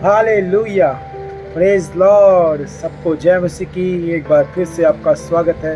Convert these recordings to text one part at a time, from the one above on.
Hallelujah, praise Lord. सबको जय मसीह की। एक बार फिर से आपका स्वागत है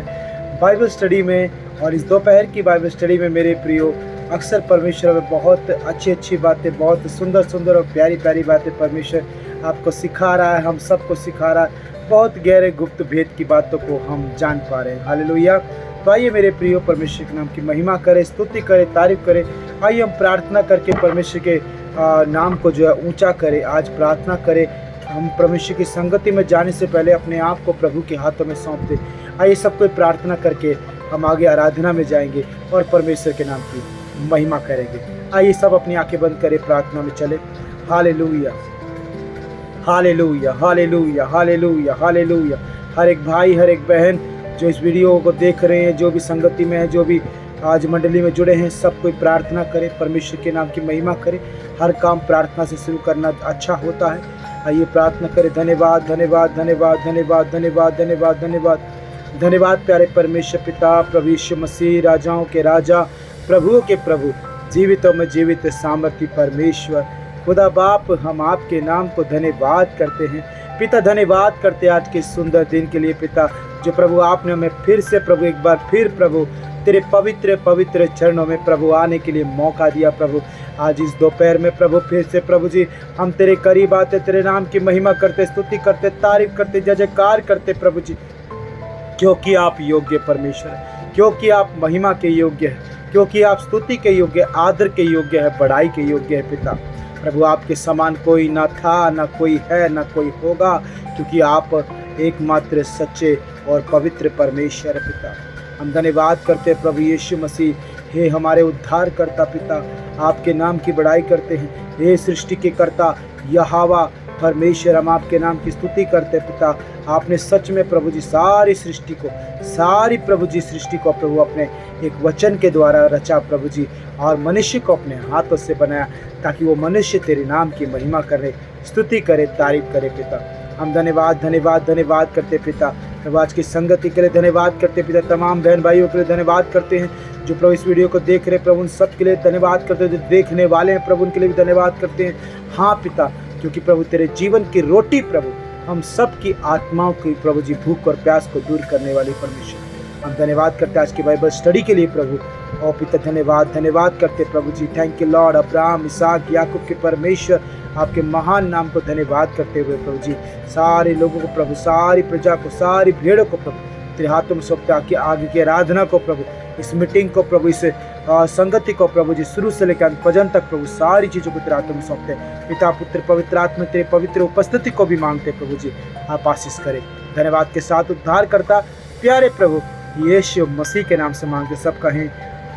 बाइबल स्टडी में। और इस दोपहर की बाइबल स्टडी में मेरे प्रियो, अक्सर परमेश्वर में बहुत अच्छी अच्छी बातें, बहुत सुंदर सुंदर और प्यारी प्यारी बातें परमेश्वर आपको सिखा रहा है, हम सबको सिखा रहा है। बहुत गहरे गुप्त भेद की बातों को हम जान पा रहे हैं। हालेलुया। तो आइए मेरे प्रियो, परमेश्वर के नाम की महिमा करें, स्तुति करें, तारीफ करें। आइए हम प्रार्थना करके परमेश्वर के नाम को जो है ऊंचा करें। आज प्रार्थना करें। हम परमेश्वर की संगति में जाने से पहले अपने आप को प्रभु के हाथों में सौंप दें। आइए सब कोई प्रार्थना करके हम आगे आराधना में जाएंगे और परमेश्वर के नाम की महिमा करेंगे। आइए सब अपनी आंखें बंद करें, प्रार्थना में चले। Hallelujah, hallelujah, hallelujah, hallelujah, hallelujah. हर एक भाई, हर एक बहन जो इस वीडियो को देख रहे हैं, जो भी संगति में है, जो भी आज मंडली में जुड़े हैं, सब कोई प्रार्थना करें, परमेश्वर के नाम की महिमा करें। हर काम प्रार्थना से शुरू करना अच्छा होता है। आइए प्रार्थना करें। धन्यवाद, धन्यवाद, धन्यवाद, धन्यवाद, धन्यवाद, धन्यवाद, धन्यवाद, धन्यवाद प्यारे परमेश्वर पिता, प्रभु यीशु मसीह, राजाओं के राजा, प्रभुओं के प्रभु, जीवितों में जीवित सामर्थी परमेश्वर खुदा बाप, हम आपके नाम को धन्यवाद करते हैं पिता। धन्यवाद करते आज के सुंदर दिन के लिए पिता, जो प्रभु आपने हमें फिर से प्रभु एक बार फिर प्रभु तेरे पवित्र पवित्र चरणों में प्रभु आने के लिए मौका दिया। प्रभु आज इस दोपहर में प्रभु फिर से प्रभु जी हम तेरे करीब आते, तेरे नाम की महिमा करते, स्तुति करते, तारीफ करते, जय जयकार करते प्रभु जी, क्योंकि आप योग्य परमेश्वर है, क्योंकि आप महिमा के योग्य है, क्योंकि आप स्तुति के योग्य, आदर के योग्य है, बड़ाई के योग्य है पिता। प्रभु आपके समान कोई ना था, ना कोई है, ना कोई होगा, क्योंकि आप एकमात्र सच्चे और पवित्र परमेश्वर है पिता। हम धन्यवाद करते हैं प्रभु यीशु मसीह, हे हमारे उद्धार करता पिता, आपके नाम की बड़ाई करते हैं। हे सृष्टि के कर्ता यहोवा परमेश्वर, हम आपके नाम की स्तुति करते हैं पिता। आपने सच में प्रभु जी सारी सृष्टि को, सारी प्रभु जी सृष्टि को प्रभु अपने एक वचन के द्वारा रचा प्रभु जी, और मनुष्य को अपने हाथों से बनाया, ताकि वो मनुष्य तेरे नाम की महिमा करे, स्तुति करे, तारीफ करे पिता। हम धन्यवाद धन्यवाद धन्यवाद करते पिता। प्रभु आज की संगति के लिए धन्यवाद करते पिता। तमाम बहन भाइयों के लिए धन्यवाद करते हैं जो प्रभु इस वीडियो को देख रहे हैं, प्रभु उन सब के लिए धन्यवाद करते हैं। जो देखने वाले हैं प्रभु, उनके लिए भी धन्यवाद करते हैं। हाँ पिता, क्योंकि प्रभु तेरे जीवन की रोटी प्रभु हम सब की आत्माओं की प्रभु जी भूख और प्यास को दूर करने वाली परमेश्वर, हम धन्यवाद करते हैं आज की बाइबल स्टडी के लिए प्रभु। और पिता धन्यवाद धन्यवाद करते प्रभु जी। Thank you lord. अब्राहम, इसहाक, याकूब के परमेश्वर, आपके महान नाम को धन्यवाद करते हुए प्रभु जी सारे लोगों को प्रभु, सारी प्रजा को, सारी भेड़ों को प्रभु तेरे हाथों में सौंपते, आके आगे की आराधना को प्रभु, इस मीटिंग को प्रभु, इस संगति को प्रभु जी शुरू से लेकर अंत पर्यंत तक प्रभु सारी चीज़ों को तेरे हाथों में सौंपते। पिता पुत्र पवित्र आत्मा तेरे पवित्र उपस्थिति को भी मांगते प्रभु जी, आप आशीष करें। धन्यवाद के साथ उद्धार करता प्यारे प्रभु यीशु मसीह के नाम से मांगते सब कहें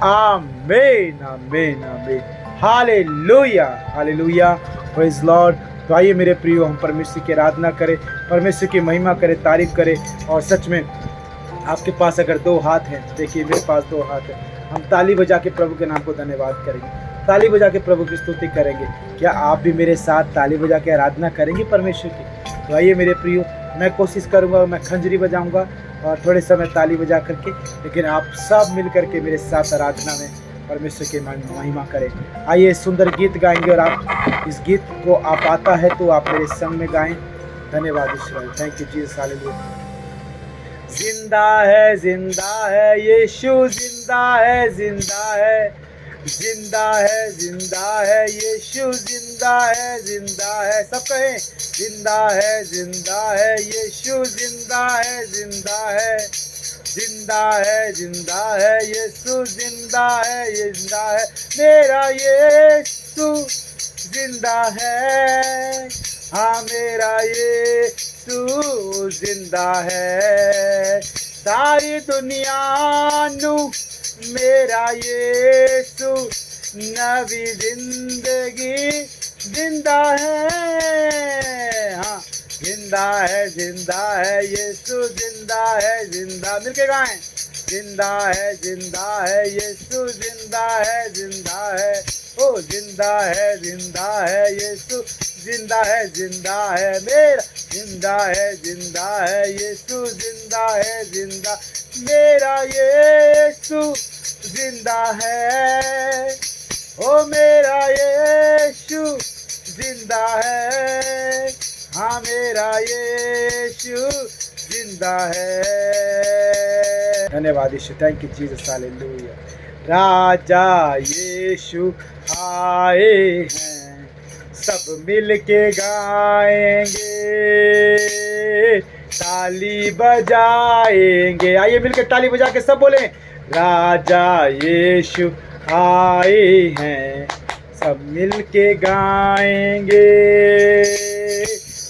आमीन, आमीन, आमीन। Hallelujah, hallelujah, praise Lord. तो आइए मेरे प्रियो, हम परमेश्वर की आराधना करें, परमेश्वर की महिमा करें, तारीफ करें। और सच में आपके पास अगर दो हाथ हैं, देखिए मेरे पास दो हाथ हैं, हम ताली बजा के प्रभु के नाम को धन्यवाद करेंगे, ताली बजा के प्रभु की स्तुति करेंगे। क्या आप भी मेरे साथ ताली बजा के आराधना करेंगे परमेश्वर की? तो आइए मेरे प्रियो, मैं कोशिश करूँगा, मैं खंजरी बजाऊँगा और थोड़े समय ताली बजा करके, लेकिन आप सब मिल करके मेरे साथ आराधना में परमेश्वर की महिमा करें। आइए सुंदर गीत गाएंगे, और आप इस गीत को आप आता है तो आप मेरे संग में गाएं। धन्यवाद ईश्वर। Thank you Jesus, hallelujah. जिंदा है यीशु, जिंदा है, जिंदा है, जिंदा है, जिंदा है यीशु, जिंदा है, जिंदा है। सब कहें जिंदा है यीशु, जिंदा है, जिंदा है, जिंदा है, जिंदा है यीशु, जिंदा है, जिंदा है, मेरा यीशु जिंदा है। हाँ मेरा यीशु जिंदा है। सारी दुनिया नू मेरा यीशु नवी जिंदगी जिंदा है। हाँ जिंदा है यीशु, जिंदा है, जिंदा, मिलके गाएं। जिंदा है यीशु, जिंदा है, जिंदा है, ओ जिंदा है यीशु, जिंदा है मेरा, जिंदा है यीशु, जिंदा है, जिंदा, मेरा यीशु जिंदा है, ओ मेरा यीशु जिंदा जिंदा है, हाँ मेरा यीशु जिंदा है। धन्यवाद यीशु, थैंक यू जीसस, हालेलुया। राजा यीशु आए हैं, सब मिल के गाएंगे, ताली बजाएंगे। आइए मिलकर ताली बजा के सब बोलें, राजा यीशु आए हैं, सब मिल के गाएंगे,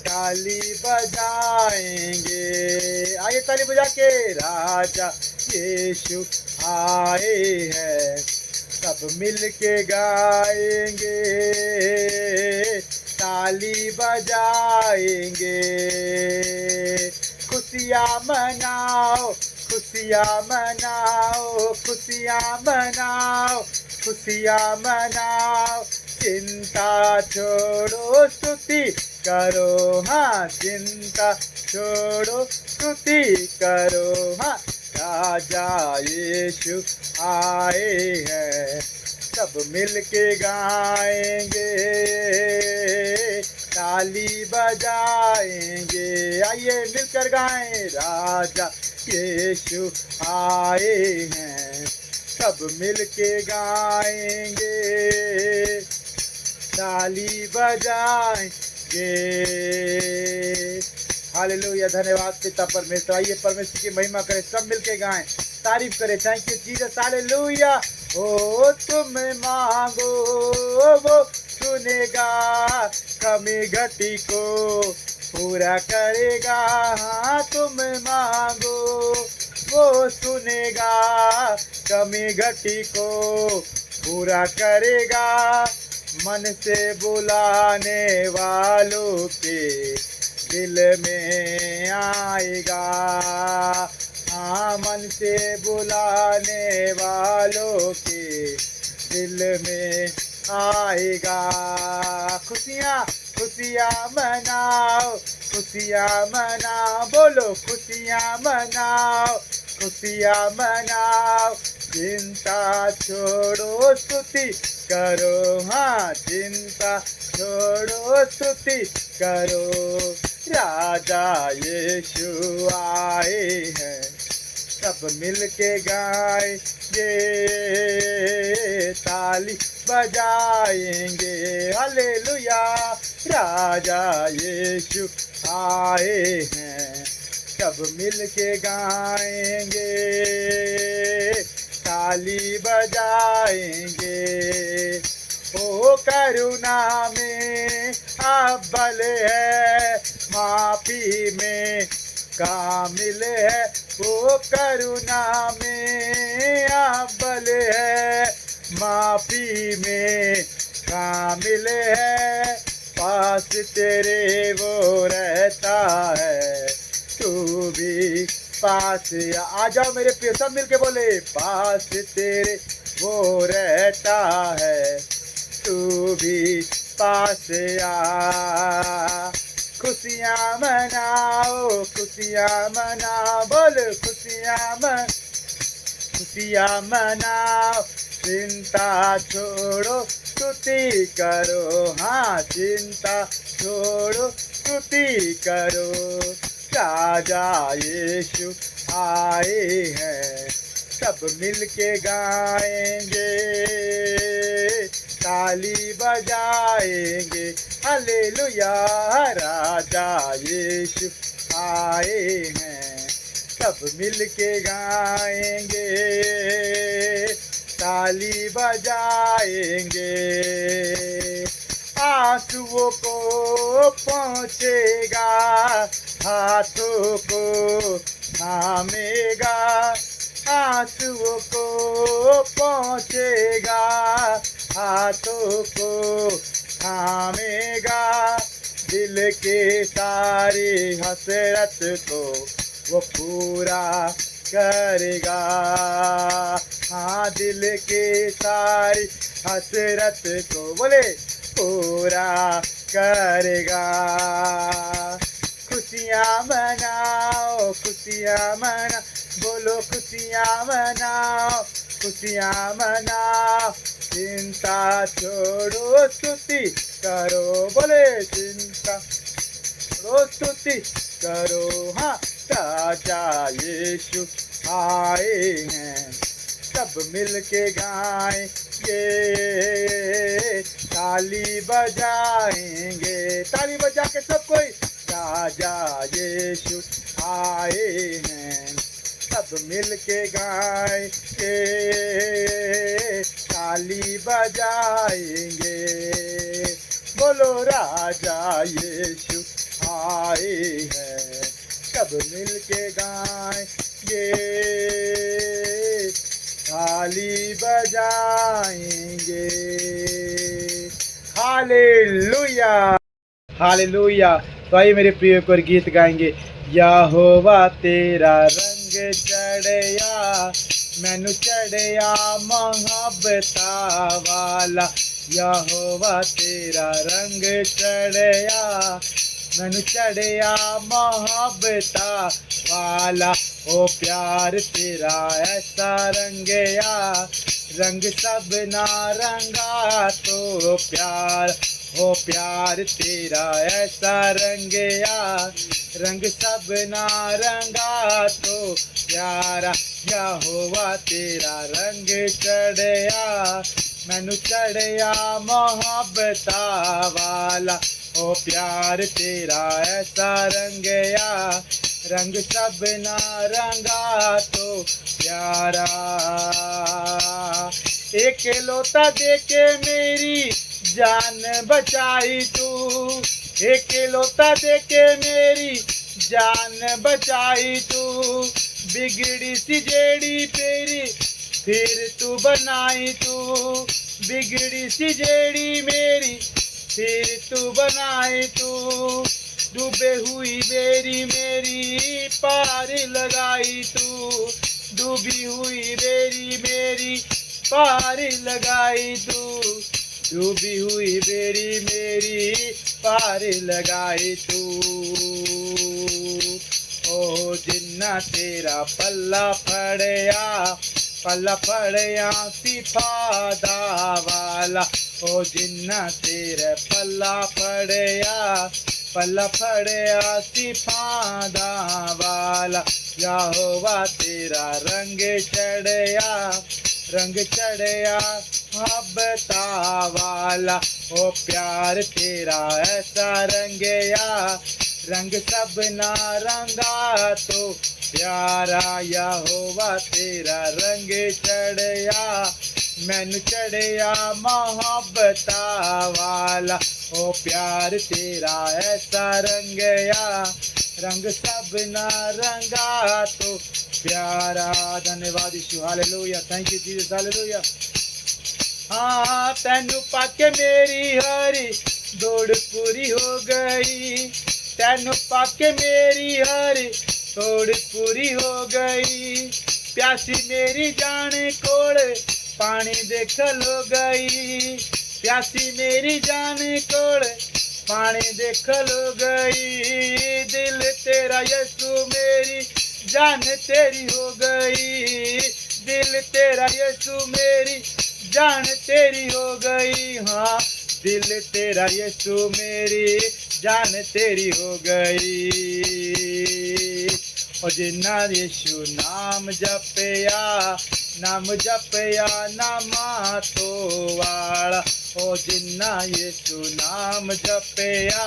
ताली बजाएंगे। आइए ताली बजा के, राजा यीशु आए हैं, सब मिल के गाएंगे, ताली बजाएंगे। खुशियाँ मनाओ, खुशियाँ मनाओ, खुशियाँ मनाओ, खुशियाँ मनाओ, चिंता छोड़ो स्तुति करो, हाँ चिंता छोड़ो स्तुति करो, हाँ राजा यीशु आए हैं, सब मिल के गाएंगे, ताली बजाएंगे। आइए मिलकर गाएं, राजा यीशु आए हैं, सब मिल के गाएंगे, ताली बजाएंगे। हालेलुया, धन्यवाद पिता परमेश्वर। आइए परमेश्वर की महिमा करें, सब मिलके गाएं, तारीफ करें। Thank you Jesus, hallelujah. ओ तुम मांगो वो सुनेगा, कमी घटी को पूरा करेगा। हाँ तुम मांगो वो सुनेगा, कमी घटी को पूरा करेगा। मन से बुलाने वालों के दिल में आएगा, हाँ मन से बुलाने वालों के दिल में आएगा। खुशियाँ खुशियाँ मनाओ, खुशियाँ मनाओ, बोलो खुशियाँ मनाओ, खुशियाँ मनाओ। चिंता छोड़ो स्तुति करो, हाँ चिंता छोड़ो स्तुति करो। राजा यीशु आए हैं, सब मिल के गाएंगे, ताली बजाएंगे। हालेलुया, राजा यीशु आए हैं, सब मिल के गाएंगे, ताली बजाएंगे। ओ करुणा में अव्वल है, माफी में कामिल है। ओ करुणा में अव्वल है, माफी में कामिल है। पास तेरे वो रहता है, तू भी पास आ जाओ मेरे प्रिय, सब मिलके बोले, पास तेरे वो रहता है, तू भी पास आ। खुशियाँ मनाओ, खुशियाँ मनाओ, बोल खुशियाँ मनाओ। चिंता छोड़ो स्तुति करो, हाँ चिंता छोड़ो स्तुति करो। राजा यीशु आए हैं, सब मिल के गाएंगे, ताली बजाएंगे। हालेलुया, राजा यीशु आए हैं, सब मिल के गाएंगे, ताली बजाएंगे। आंसुओं को पहुँचेगा, हाथों को थामेगा। आंसुओं को पहुँचेगा, हाथों को थामेगा। दिल के सारी हसरत को वो पूरा करेगा, हाँ दिल के सारी हसरत को बोले पूरा करेगा। खुशियाँ मनाओ, खुशियाँ मना, बोलो खुशियाँ मनाओ, खुशियाँ मनाओ। चिंता छोड़ो स्तुति करो, बोले चिंता स्तुति करो। हाँ, राजा यीशु आए हैं, सब मिल के गाएंगे, ताली बजाएंगे, ताली बजा के सब कोई। राजा यीशु आए हैं, सब मिल के गाएंगे, ताली बजाएंगे। बोलो राजा यीशु आए हैं, सब मिल के गाएंगे, ताली बजाएंगे। Hallelujah, hallelujah. तो आइए मेरे प्रिय को गीत गाएंगे। यहोवा तेरा रंग चढ़िया, मैनू चढ़िया मोहब्बता वाला। यहोवा तेरा रंग चढ़िया, मैनू चढ़िया मोहब्बता वाला। ओ प्यार तेरा ऐसा रंगया, रंग सब ना रंगा तो प्यार। ओ प्यार तेरा ऐसा रंगया, रंग सब ना रंगा तो प्यारा। यहोवा तेरा रंग चढ़िया, मैनू चढ़िया मोहब्बता वाला। ओ प्यार तेरा ऐसा रंगया, रंग सब ना रंगा तो प्यारा। एक लोता देके मेरी जान बचाई तू, एक लोता देके मेरी जान बचाई तू। बिगड़ी सी जेड़ी तेरी फिर तू बनाई तू, बिगड़ी सी जेड़ी मेरी फिर तू बनाई तू। डूबे हुई मेरी पार लगाई तू, डूबी हुई मेरी पार लगाई तू, डूबी हुई मेरी पार लगाई तू। ओ जिन्ना तेरा पल्ला फड़या सिफादा वाला। ओ जिन्ना तेरे पल्ला फड़या सिफादा वाला। यहोवा तेरा रंग चढ़िया, रंग चढ़िया मोहब्बता वाला। ओ प्यार तेरा ऐसा रंगया, रंग सब ना रंगा तो प्यारा। यहोवा तेरा रंग चढ़िया, मैनू चढ़िया मोहब्बता वाला। ओ प्यार तेरा ऐसा रंगया, रंग सब ना रंगा तो प्यारा। धन्यवाद यीशु, hallelujah, thank you Jesus, hallelujah. हाँ, तेनू पाके मेरी हरी दौड़ पूरी हो गई, तेनू पाके मेरी हरी दौड़ पूरी हो गई। प्यासी मेरी जान कोल पानी दे खलो गई, प्यासी मेरी जान कोल पानी दे खलो गई। दिल तेरा यीशु मेरी जान तेरी हो गई, दिल तेरा यीशु मेरी जान तेरी हो गई। हाँ, दिल तेरा यीशु मेरी जान तेरी हो गई। और जिन्ना यीशु नाम जपया नामा तो वाला। ओ जिन्ना यीशु नाम जपया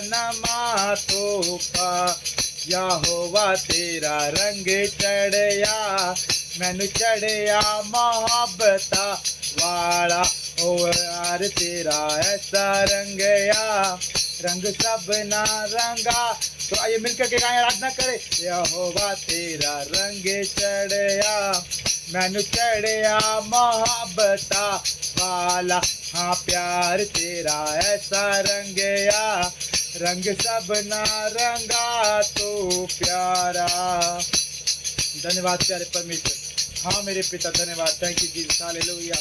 नामा तो पा। यहोवा तेरा रंग चढ़िया, मैनू चढ़िया मोहब्बता वाला। ओ यार तेरा ऐसा रंगया, रंग सब ना रंगा। तो आइए मिलकर के गाएं, आराधना करें। यहोवा तेरा रंग चढ़िया, मैनू चढ़िया मोहब्बता वाला। हाँ, प्यार तेरा ऐसा रंगया, रंग सब ना रंगा तो प्यारा। धन्यवाद प्यारे परमेश्वर। हाँ मेरे पिता, धन्यवाद, थैंक यू जीसस, हालेलुया।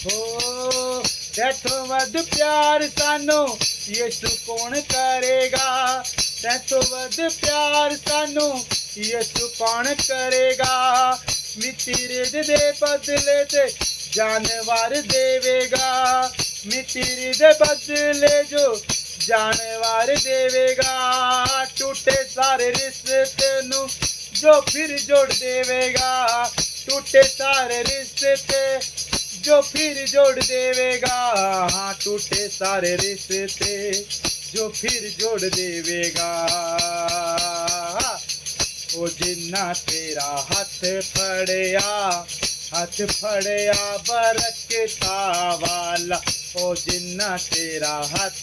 हो तैथों वध प्यार सानू यीशु कौन करेगा, तैथों वध प्यार सानू यीशु कौन करेगा। मिट्टी रेत दे बदले ते जानवर देवेगा, मिट्टी दे बदले जो जानवर देवेगा, टूटे सारे रिश्ते नू जो फिर जोड़ देवेगा, टूटे सारे रिश्ते जो फिर जोड़ देवेगा, हाँ टूटे सारे रिश्ते जो फिर जोड़ देवेगा। ओ जिन्ना तेरा हाथ फड़िया बरकता वाला, ओ जिन्ना तेरा हाथ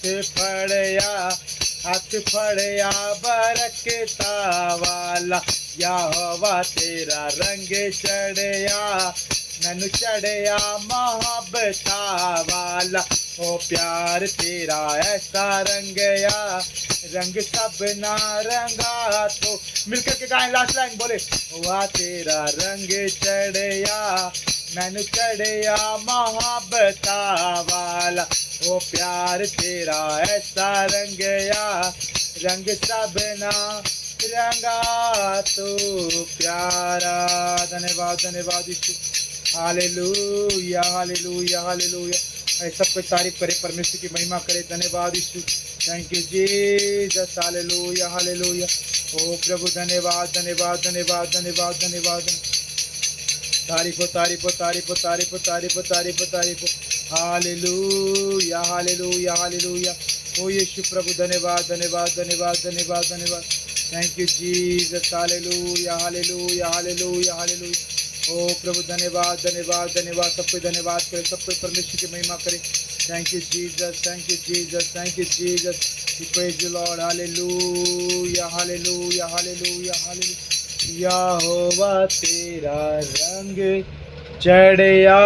फड़िया बरकता वाला, यहोवा तेरा रंग चढ़िया मैनू चढ़िया मोहब्बता वाला, ओ प्यार तेरा ऐसा रंगया रंग सब ना रंगा तो। मिलकर के गाएं लास्ट लाइन बोले, हुआ तेरा रंग चढ़िया मैनू चढ़िया मोहब्बता वाला, ओ प्यार तेरा ऐसा रंगया रंग सब ना रंगा तो प्यारा। धन्यवाद धन्यवाद यीशु, हालेलुया हालेलुया हालेलुया। सब कोई तारीफ करे, परमेश्वर की महिमा करे। धन्यवाद यीशु, thank you Jesus, hallelujah hallelujah. ओ प्रभु धन्यवाद धन्यवाद धन्यवाद धन्यवाद धन्यवाद। तारीफ हो तारीफ हो तारीफ हो तारीफ हो तारीफ हो तारीफ हो तारीफ हो, हालेलुया हालेलुया हालेलुया। ओ यीशु प्रभु धन्यवाद धन्यवाद धन्यवाद धन्यवाद धन्यवाद। Thank you Jesus, hallelujah hallelujah hallelujah hallelujah. ओ प्रभु धन्यवाद धन्यवाद धन्यवाद। सबको धन्यवाद करे, सबको परमेश्वर की महिमा करे। Thank you Jesus, thank you Jesus, thank you Jesus. We praise you lord, hallelujah hallelujah hallelujah hallelujah. यहोवा तेरा रंग चढ़िया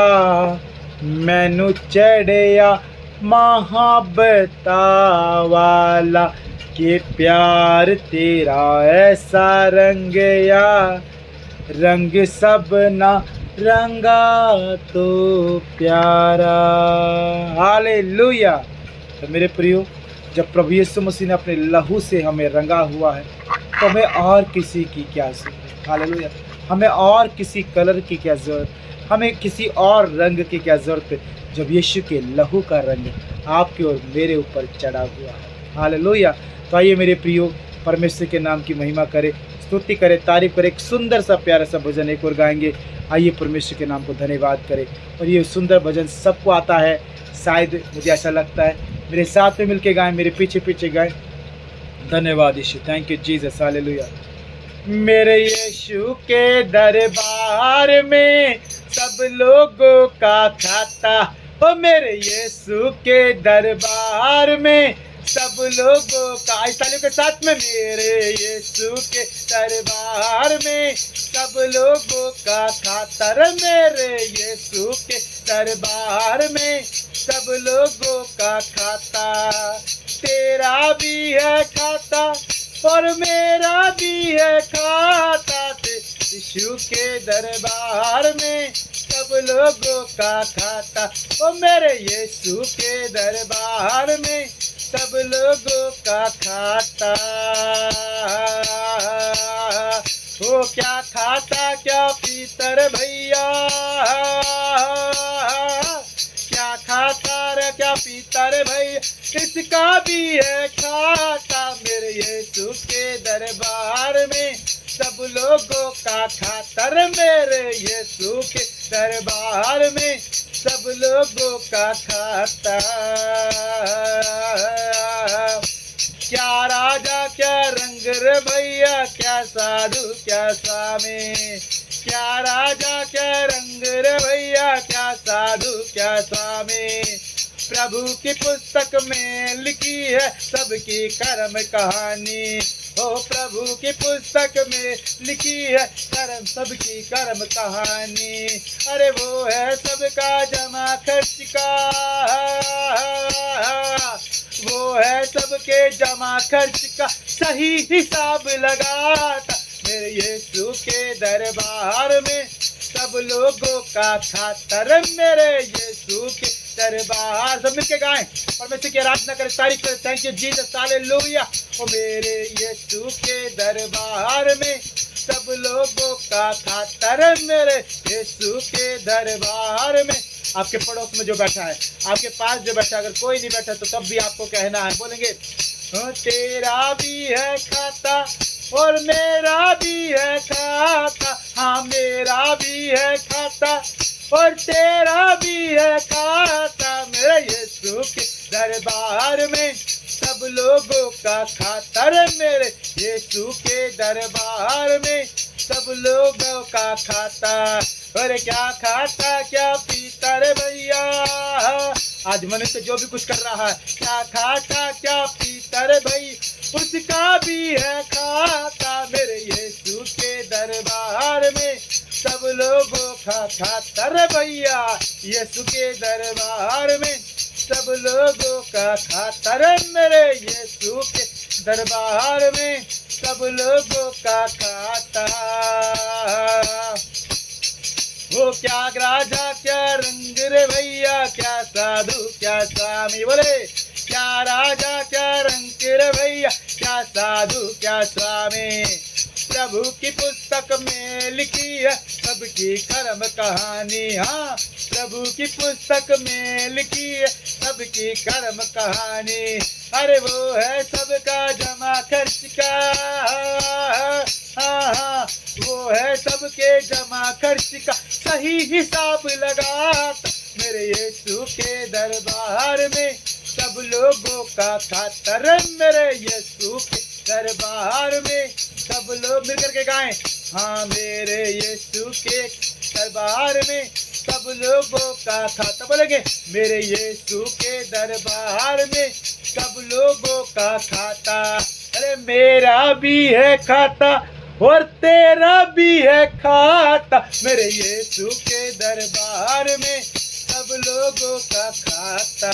मैनू चढ़िया मोहब्बता वाला, के प्यार तेरा ऐसा रंगया रंग सब ना रंगा तो प्यारा। हालेलुया। तो मेरे प्रियो, जब प्रभु यीशु मसीह ने अपने लहू से हमें रंगा हुआ है तो हमें और किसी की क्या ज़रूरत। हालेलुया। हमें और किसी कलर की क्या ज़रूरत, हमें किसी और रंग की क्या ज़रूरत है, जब यीशु के लहू का रंग आपके और मेरे ऊपर चढ़ा हुआ है। हालेलुया। तो आइए मेरे प्रियो, परमेश्वर के नाम की महिमा करें, स्तुति करें, तारीफ करें। एक सुंदर सा प्यारा सा भजन एक और गाएंगे। आइए परमेश्वर के नाम को धन्यवाद करें। और ये सुंदर भजन सबको आता है, शायद मुझे ऐसा लगता है। मेरे साथ में मिलके गाएं, मेरे पीछे पीछे गाएं। धन्यवाद यीशु, थैंक यू जीसस, हालेलुया। मेरे यीशु के दरबार में सब लोगों का खाता, ओ मेरे यीशु के दरबार में सब लोगों का, इस तालियों के साथ में, मेरे यीशु के दरबार में सब लोगों का खातर, मेरे यीशु के दरबार में सब लोगों का खाता। तेरा भी है खाता और मेरा भी है खाता, यीशु के दरबार में सब लोगों का खाता, ओ मेरे यीशु के दरबार में सब लोगों का खाता। वो क्या खाता क्या पीतर भैया, क्या खाता रे क्या पीतर भैया, इसका भी है खाता, मेरे यीशु के दरबार में सब लोगों का खातर, मेरे यीशु के दरबार में सब लोगों का खाता। क्या राजा क्या रंग रे भैया, क्या साधु क्या स्वामी, क्या राजा क्या रंग रे भैया, क्या साधु क्या स्वामी। प्रभु की पुस्तक में लिखी है सबकी कर्म कहानी, ओ प्रभु की पुस्तक में लिखी है कर्म सबकी कर्म कहानी। अरे वो है सबका जमा खर्च का, वो है सबके जमा खर्च का सही हिसाब लगाता, मेरे यीशु के दरबार में सब लोगों का खातर, मेरे यीशु के दरबार। सब मिलके गाएं, परमेश्वर की आराधना करें, तारीफ करें। Thank you Jesus, hallelujah. ओ मेरे यीशु के दरबार में सब लोगों का खातर, मेरे यीशु के दरबार में आपके पड़ोस में जो बैठा है, आपके पास जो बैठा है, अगर कोई नहीं बैठा तो तब भी आपको कहना है, बोलेंगे तेरा भी है खाता और मेरा भी है खाता, हाँ मेरा भी है खाता और तेरा भी है खाता, मेरे यीशु के दरबार में सब लोगों का खाता, रे मेरे यीशु के दरबार में सब लोगों का खाता। अरे क्या खाता क्या पीता रे भैया, आज मनुष्य जो भी कुछ कर रहा है, क्या खाता क्या पीता रे भाई, उसका भी है खाता, मेरे यीशु के दरबार में सब लोगों का खाता, रे भैया यीशु के दरबार में सब लोगों का खाता, रे मेरे यीशु के दरबार में सब लोगों का खाता। वो क्या राजा क्या रंग रे भैया, क्या साधु क्या स्वामी, बोले क्या राजा क्या रंग रे भैया, क्या साधु क्या स्वामी, प्रभु की पुस्तक में लिखी है सबकी कर्म कहानी, हाँ प्रभु की पुस्तक में लिखी है सबकी कर्म कहानी, अरे वो है सबका जमा खर्च का, हाँ हाँ वो है सबके जमा खर्च का सही हिसाब लगाता, मेरे यीशु के दरबार में सब लोगों का खाता, रे मेरे यीशु के दरबार में सब लोग मिलकर के गाएं, हाँ मेरे यीशु के दरबार में सब लोगों का खाता, बोलेंगे मेरे यीशु के दरबार में सब लोगों का खाता, अरे मेरा भी है खाता और तेरा भी है खाता, मेरे यीशु के दरबार में सब लोगों का खाता।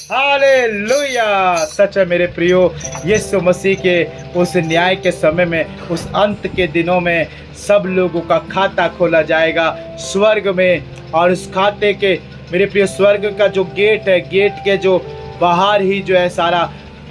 हालेलुया। सच है मेरे प्रियो, यीशु मसीह के उस न्याय के समय में, उस अंत के दिनों में सब लोगों का खाता खोला जाएगा स्वर्ग में, और उस खाते के मेरे प्रियो स्वर्ग का जो गेट है, गेट के जो बाहर ही जो है सारा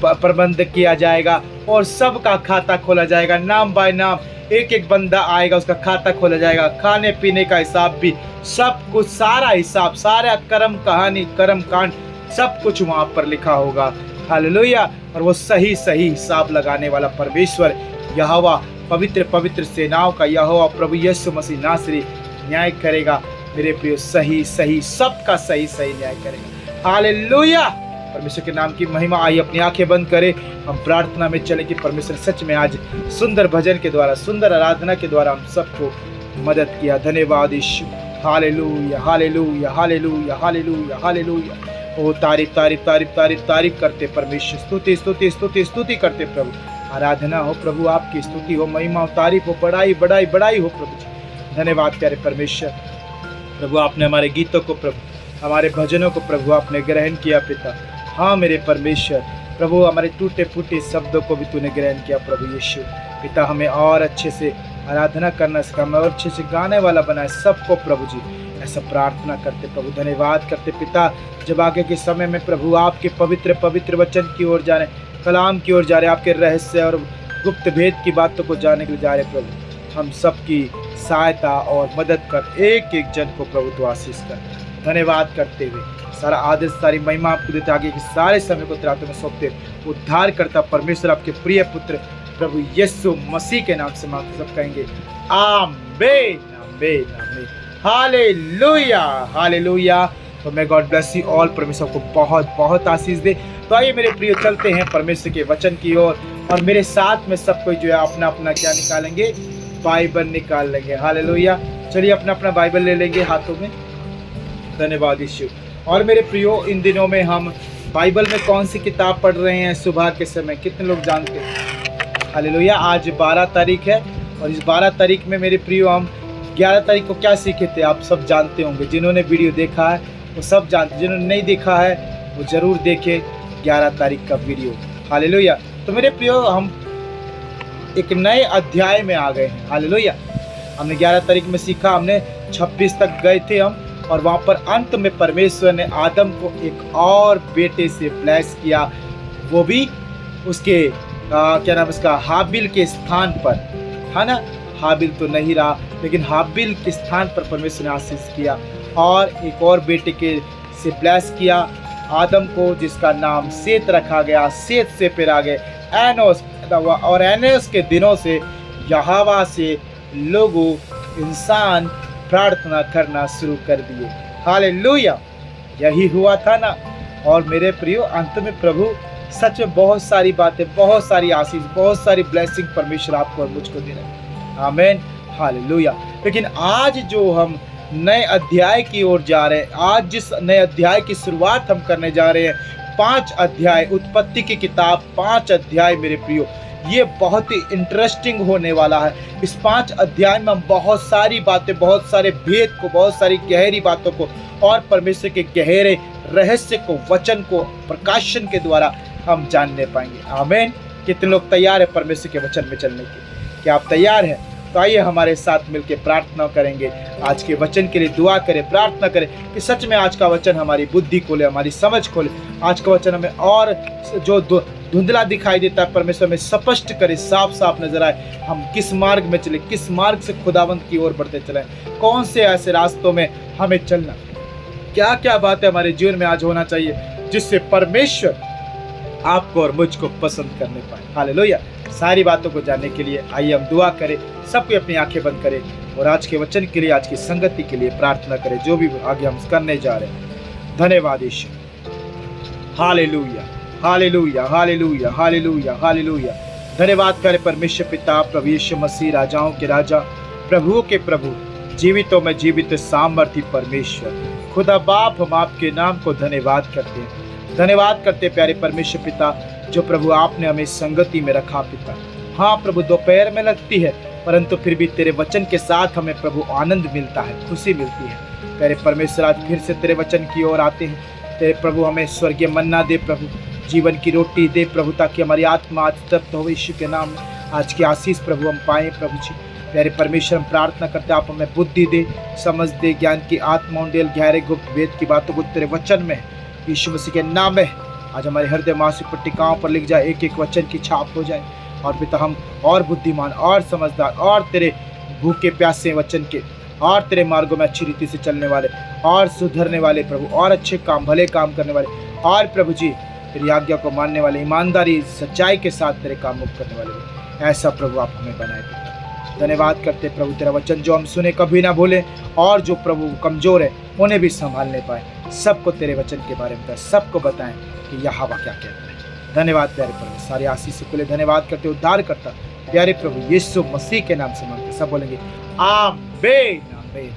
प्रबंध किया जाएगा और सबका खाता खोला जाएगा, नाम बाय नाम एक एक बंदा आएगा, उसका खाता खोला जाएगा, खाने पीने का हिसाब भी, सब कुछ, सारा हिसाब, सारा कर्म कहानी, कर्म कांड, सब कुछ वहाँ पर लिखा होगा। हालेलुया। और वो सही सही हिसाब लगाने वाला परमेश्वर यहोवा, पवित्र पवित्र सेनाओं का यहोवा प्रभु यीशु मसीह नासरी न्याय करेगा मेरे प्रिय, सही सही सबका सही सही न्याय करेगा। हालेलुया। परमेश्वर के नाम की महिमा। आई अपनी आंखें बंद करें, हम प्रार्थना में चले कि परमेश्वर सच में आज सुंदर भजन के द्वारा, सुंदर आराधना के द्वारा हम सबको मदद किया। धन्यवाद यीशु। Hallelujah hallelujah hallelujah hallelujah hallelujah. ओ तारीफ तारीफ तारीफ तारीफ तारीफ करते परमेश्वर, स्तुति स्तुति स्तुति स्तुति करते प्रभु। आराधना हो प्रभु, आपकी स्तुति हो, महिमा हो, तारीफ हो, बड़ाई बड़ाई बड़ाई हो प्रभु जी। धन्यवाद प्यारे परमेश्वर। प्रभु आपने हमारे गीतों को, प्रभु हमारे भजनों को प्रभु आपने ग्रहण किया पिता। हाँ मेरे परमेश्वर, प्रभु हमारे टूटे फूटे शब्दों को भी तूने ग्रहण किया प्रभु यीशु। पिता हमें और अच्छे से आराधना करना सिखा, हमें और अच्छे से गाने वाला बनाए सबको प्रभु जी, ऐसा प्रार्थना करते प्रभु। धन्यवाद करते पिता, जब आगे के समय में प्रभु आपके पवित्र पवित्र वचन की ओर जा रहे, कलाम की ओर जा रहे, आपके रहस्य और गुप्त भेद की बातों को जानने के लिए जा रहे प्रभु, हम सबकी सहायता और मदद कर, एक एक जन को प्रभु तो आशीष कर। धन्यवाद करते हुए सारा आदर सारी महिमा आपको देते, आगे के सारे समय को तेरे हाथों में सौंपते। उद्धार करता परमेश्वर आपके प्रिय पुत्र प्रभु यीशु मसीह के नाम से मांगते सब कहेंगे आमीन आमीन आमीन। Hallelujah hallelujah. तो मैं गॉड ब्लेस यू ऑल, परमेश्वर को बहुत बहुत आशीष दे। तो आइए मेरे प्रिय चलते हैं परमेश्वर के वचन की ओर, और मेरे साथ में सब कोई जो है अपना अपना क्या निकालेंगे, बाइबल निकाल लेंगे। हालेलुया। चलिए अपना अपना बाइबल ले लेंगे हाथों में। धन्यवाद यीशु। और मेरे प्रियो, इन दिनों में हम बाइबल में कौन सी किताब पढ़ रहे हैं सुबह के समय, कितने लोग जानते हैं? हालेलुया। आज 12 तारीख है, और इस 12 तारीख में मेरे प्रियो हम 11 तारीख को क्या सीखे थे आप सब जानते होंगे। जिन्होंने वीडियो देखा है वो सब जानते, जिन्होंने नहीं देखा है वो ज़रूर देखे 11 तारीख का वीडियो। हालेलुया। तो मेरे प्रियो, हम एक नए अध्याय में आ गए हैं। हालेलुया। हमने 11 तारीख में सीखा, हमने 26 तक गए थे हम, और वहाँ पर अंत में परमेश्वर ने आदम को एक और बेटे से ब्लेस किया, वो भी उसके क्या नाम उसका, हाबिल के स्थान पर, है ना। हाबिल तो नहीं रहा, लेकिन हाबिल के स्थान पर परमेश्वर ने आशीष किया और एक और बेटे के से ब्लेस किया, आदम को, जिसका नाम सेत रखा गया। सेत से फिर आगे एनोस पैदा हुआ और एनोस के दिनों से यहोवा से लोगों इंसान प्रार्थना करना शुरू कर दिए। हालेलुया, यही हुआ था ना। और मेरे प्रियो, अंत में प्रभु सच में बहुत सारी बातें, बहुत सारी आशीष, बहुत सारी ब्लेसिंग परमेश्वर आपको और मुझको दे रहे हैं। आमीन, हालेलुया। लेकिन आज जो हम नए अध्याय की ओर जा रहे हैं, आज जिस नए अध्याय की शुरुआत हम करने जा रहे हैं, 5 अध्याय, उत्पत्ति की किताब 5 अध्याय मेरे प्रियो, ये बहुत ही इंटरेस्टिंग होने वाला है। इस 5 अध्याय में हम बहुत सारी बातें, बहुत सारे भेद को, बहुत सारी गहरी बातों को और परमेश्वर के गहरे रहस्य को, वचन को प्रकाशन के द्वारा हम जानने पाएंगे। आमीन। कितने लोग तैयार है परमेश्वर के वचन में चलने के? क्या आप तैयार हैं? तो आइए हमारे साथ मिलकर प्रार्थना करेंगे, आज के वचन के लिए दुआ करें, प्रार्थना करें कि सच में आज का वचन हमारी बुद्धि खोले, हमारी समझ खोले। आज का वचन हमें और जो धुंधला दिखाई देता है परमेश्वर में स्पष्ट करे, साफ साफ नजर आए। हम किस मार्ग में चले, किस मार्ग से खुदावंत की ओर बढ़ते चले, कौन से ऐसे रास्तों में हमें चलना, क्या क्या बातें हमारे जीवन में आज होना चाहिए जिससे परमेश्वर आपको और मुझको पसंद करने पाए। हालेलुया। सारी बातों को जानने के लिए आइए हम दुआ करें, सबको अपनी आंखें बंद करें और आज के वचन के लिए, आज की संगति के लिए प्रार्थना करें, जो भी आगे हम करने जा रहे हैं। धन्यवाद ईश्वर। Hallelujah, hallelujah, hallelujah, hallelujah, hallelujah. धन्यवाद करें परमेश्वर पिता, प्रभु यीशु मसीह, राजाओं के राजा, प्रभुओं के प्रभु, जीवितों में जीवित सामर्थी परमेश्वर खुदा बाप, हम आपके नाम को धन्यवाद करते हैं। धन्यवाद करते प्यारे परमेश्वर पिता, जो प्रभु आपने हमें संगति में रखा पिता। हाँ प्रभु, दोपहर में लगती है परंतु फिर भी तेरे वचन के साथ हमें प्रभु आनंद मिलता है, खुशी मिलती है। प्यारे परमेश्वर, आज फिर से तेरे वचन की ओर आते हैं। तेरे प्रभु हमें स्वर्गीय मन्ना दे प्रभु, जीवन की रोटी दे प्रभु, ताकि हमारी आत्मा आज तृप्त हो। यीशु के नाम में आज की आशीष प्रभु हम पाएँ प्रभु जी। प्यारे परमेश्वर, हम प्रार्थना करते आप हमें बुद्धि दे, समझ दे, ज्ञान की आत्मा उंडेल, गहरे गुप्त वेद की बातों को तेरे वचन में यीशु मसीह के नाम में आज हमारे हृदय मांसपेशियों पट्टिकाओं पर लिख जाए, एक एक वचन की छाप हो जाए। और पिता, हम और बुद्धिमान और समझदार और तेरे भूखे प्यासे वचन के और तेरे मार्गों में अच्छी रीति से चलने वाले और सुधरने वाले प्रभु, और अच्छे काम, भले काम करने वाले, और प्रभु जी तेरी आज्ञा को मानने वाले, ईमानदारी सच्चाई के साथ तेरे काम मुक्त करने वाले, ऐसा प्रभु आप हमें बनाए पिता। धन्यवाद करते प्रभु, तेरा वचन जो हम सुने कभी ना भूलें, और जो प्रभु कमजोर है उन्हें भी संभालने पाए। सबको तेरे वचन के बारे में सबको बताएं कि यहोवा क्या कहता है। धन्यवाद प्यारे प्रभु, सारी आशीष के लिए धन्यवाद करते, उद्धार करता प्यारे प्रभु यीशु मसीह के नाम से मांगते, सब बोलेंगे आमीन, आमीन,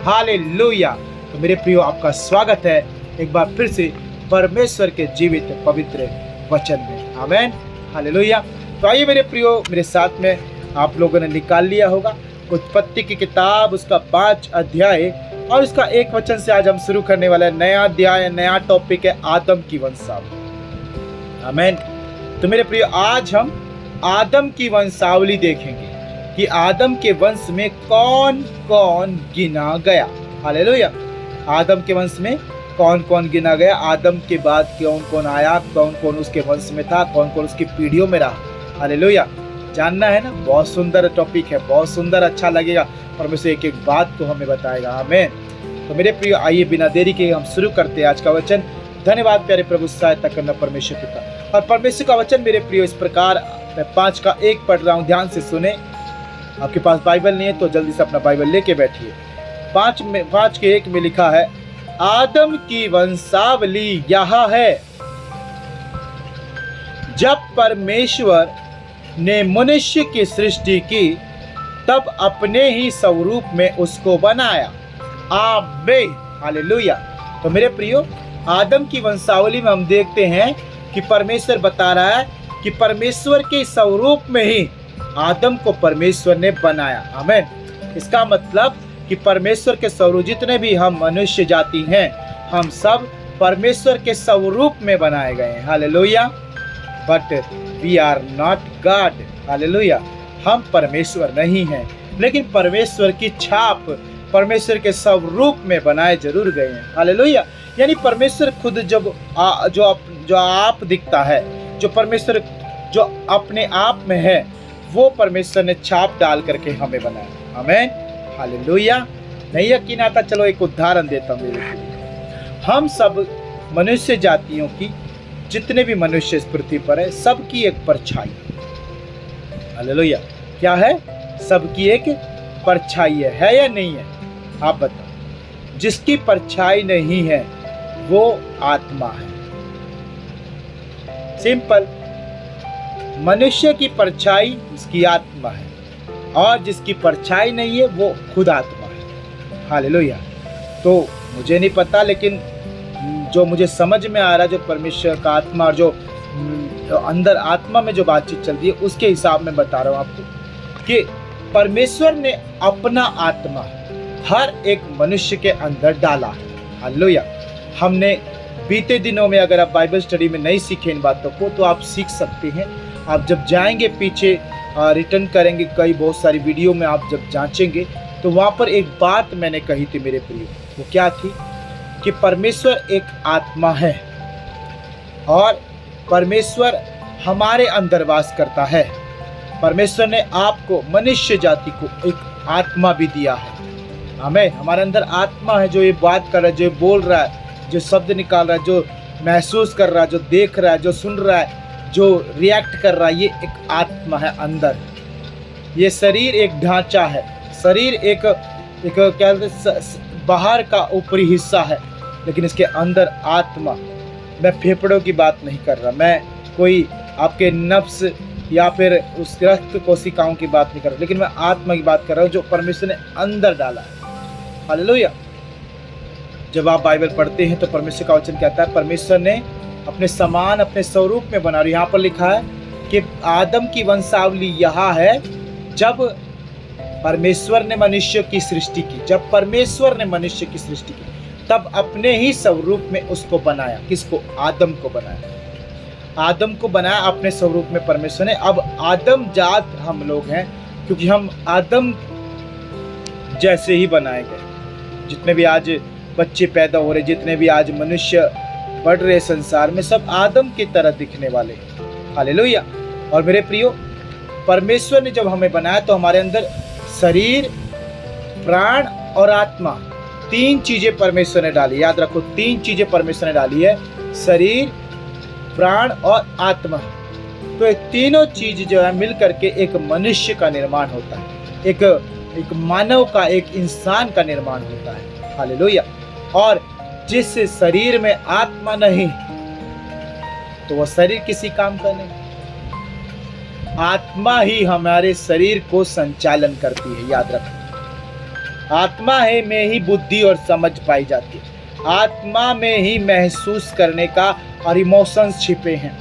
हालेलुया। तो मेरे प्रियो, आपका स्वागत है एक बार फिर से परमेश्वर के जीवित पवित्र वचन में। आमीन, हालेलुया। तो आइए मेरे प्रियो, मेरे साथ में आप लोगों ने निकाल लिया होगा उत्पत्ति की किताब, उसका 5 अध्याय और उसका 1 वचन से आज हम शुरू करने वाला है। नया अध्याय, नया टॉपिक है आदम की वंशावली। आमीन। तो मेरे प्रिय, आज हम आदम की वंशावली देखेंगे कि आदम के वंश में कौन कौन गिना गया। हालेलुया। आदम के वंश में कौन कौन गिना गया, आदम के बाद कौन कौन आया, कौन कौन उसके वंश में था, कौन कौन उसकी पीढ़ियों में रहा। हालेलुया। जानना है ना, बहुत सुंदर टॉपिक है, बहुत सुंदर, अच्छा लगेगा। परमेश्वर एक एक बात को हमें बताएगा। आमीन। तो मेरे प्रिय, आइए बिना देरी के हम शुरू करते हैं आज का वचन। धन्यवाद प्यारे प्रभु, सहायता करना परमेश्वर पिता। और परमेश्वर का वचन मेरे प्रिय इस प्रकार, मैं 5 का 1 पढ़ रहा हूँ, ध्यान से सुने। आपके पास बाइबल नहीं है तो जल्दी से अपना बाइबल लेके बैठिए। 5 के 1 में लिखा है, आदम की वंशावली यह है, जब परमेश्वर ने मनुष्य की सृष्टि की तब अपने ही स्वरूप में उसको बनाया। आमीन, हालेलुया। तो मेरे प्रियो, आदम की वंशावली में हम देखते हैं कि परमेश्वर बता रहा है कि परमेश्वर के स्वरूप में ही आदम को परमेश्वर ने बनाया। आमीन। इसका मतलब कि परमेश्वर के स्वरूप, जितने भी हम मनुष्य जाति हैं, हम सब परमेश्वर के स्वरूप में बनाए गए हैं। Hallelujah. But we are not God. Hallelujah. हम परमेश्वर नहीं हैं, लेकिन परमेश्वर की छाप, परमेश्वर के स्वरूप में बनाए जरूर गए हैं। हालेलुया। यानी परमेश्वर खुद जो आप दिखता है, जो परमेश्वर जो अपने आप में है, वो परमेश्वर ने छाप डाल करके हमें बनाया। आमीन, हालेलुया। नहीं यकीन आता, चलो एक उदाहरण देता हूँ मेरे लिए। हम सब मनुष्य जातियों की, जितने भी मनुष्य इस पृथ्वी पर है, सबकी एक परछाई। हालेलुया। क्या है? सबकी एक परछाई है या नहीं है? आप बताओ। जिसकी परछाई नहीं है वो आत्मा है। सिंपल। मनुष्य की परछाई उसकी आत्मा है, और जिसकी परछाई नहीं है वो खुद आत्मा है। हालेलुया। तो मुझे नहीं पता, लेकिन जो मुझे समझ में आ रहा है, जो परमेश्वर का आत्मा और जो अंदर आत्मा में जो बातचीत चल रही है, उसके हिसाब में बता रहा हूँ आपको कि परमेश्वर ने अपना आत्मा हर एक मनुष्य के अंदर डाला है। हालेलुया। हमने बीते दिनों में, अगर आप बाइबल स्टडी में नहीं सीखे इन बातों को, तो आप सीख सकते हैं। आप जब जाएंगे पीछे, रिटर्न करेंगे, कई बहुत सारी वीडियो में आप जब जांचेंगे, तो वहाँ पर एक बात मैंने कही थी मेरे प्रिय। वो क्या थी? कि परमेश्वर एक आत्मा है और परमेश्वर हमारे अंदर वास करता है। परमेश्वर ने आपको, मनुष्य जाति को, एक आत्मा भी दिया है। हमें, हमारे अंदर आत्मा है, जो ये बात कर रहा है, जो बोल रहा है, जो शब्द निकाल रहा है, जो महसूस कर रहा है, जो देख रहा है, जो सुन रहा है, जो रिएक्ट कर रहा है, ये एक आत्मा है अंदर। ये शरीर एक ढांचा है, शरीर एक क्या बोलते हैं, बाहर का ऊपरी हिस्सा है, लेकिन इसके अंदर आत्मा। मैं फेफड़ों की बात नहीं कर रहा, मैं कोई आपके नफ्स या फिर उस रक्त कोशिकाओं की बात नहीं कर रहा, लेकिन मैं आत्मा की बात कर रहा हूँ, जो परमेश्वर ने अंदर डाला है। हालेलुया। जब आप बाइबल पढ़ते हैं तो परमेश्वर का वचन कहता है परमेश्वर ने अपने समान, अपने स्वरूप में बना। और यहाँ पर लिखा है कि आदम की वंशावली यहाँ है, जब परमेश्वर ने मनुष्य की सृष्टि की, जब परमेश्वर ने मनुष्य की सृष्टि की, तब अपने ही स्वरूप में उसको बनाया। किसको? आदम को बनाया। आदम को बनाया अपने स्वरूप में परमेश्वर ने। अब आदम जात हम लोग हैं, क्योंकि हम आदम जैसे ही बनाए गए। जितने भी आज बच्चे पैदा हो रहे, जितने भी आज मनुष्य बढ़ रहे संसार में, सब आदम की तरह दिखने वाले हैं। हालेलुया। और मेरे प्रियो, परमेश्वर ने जब हमें बनाया तो हमारे अंदर शरीर, प्राण और आत्मा, तीन चीजें परमेश्वर ने डाली। याद रखो, तीन चीजें परमेश्वर ने डाली है, शरीर, प्राण और आत्मा। तो ये तीनों चीज जो है मिल करके एक मनुष्य का निर्माण होता है, एक मानव का, एक इंसान का निर्माण होता है। हालेलुया। और जिस शरीर में आत्मा नहीं, तो वह शरीर किसी काम का नहीं। आत्मा ही हमारे शरीर को संचालन करती है। याद रखो, आत्मा है में ही बुद्धि और समझ पाई जाती है। आत्मा में ही महसूस करने का और इमोशंस छिपे हैं।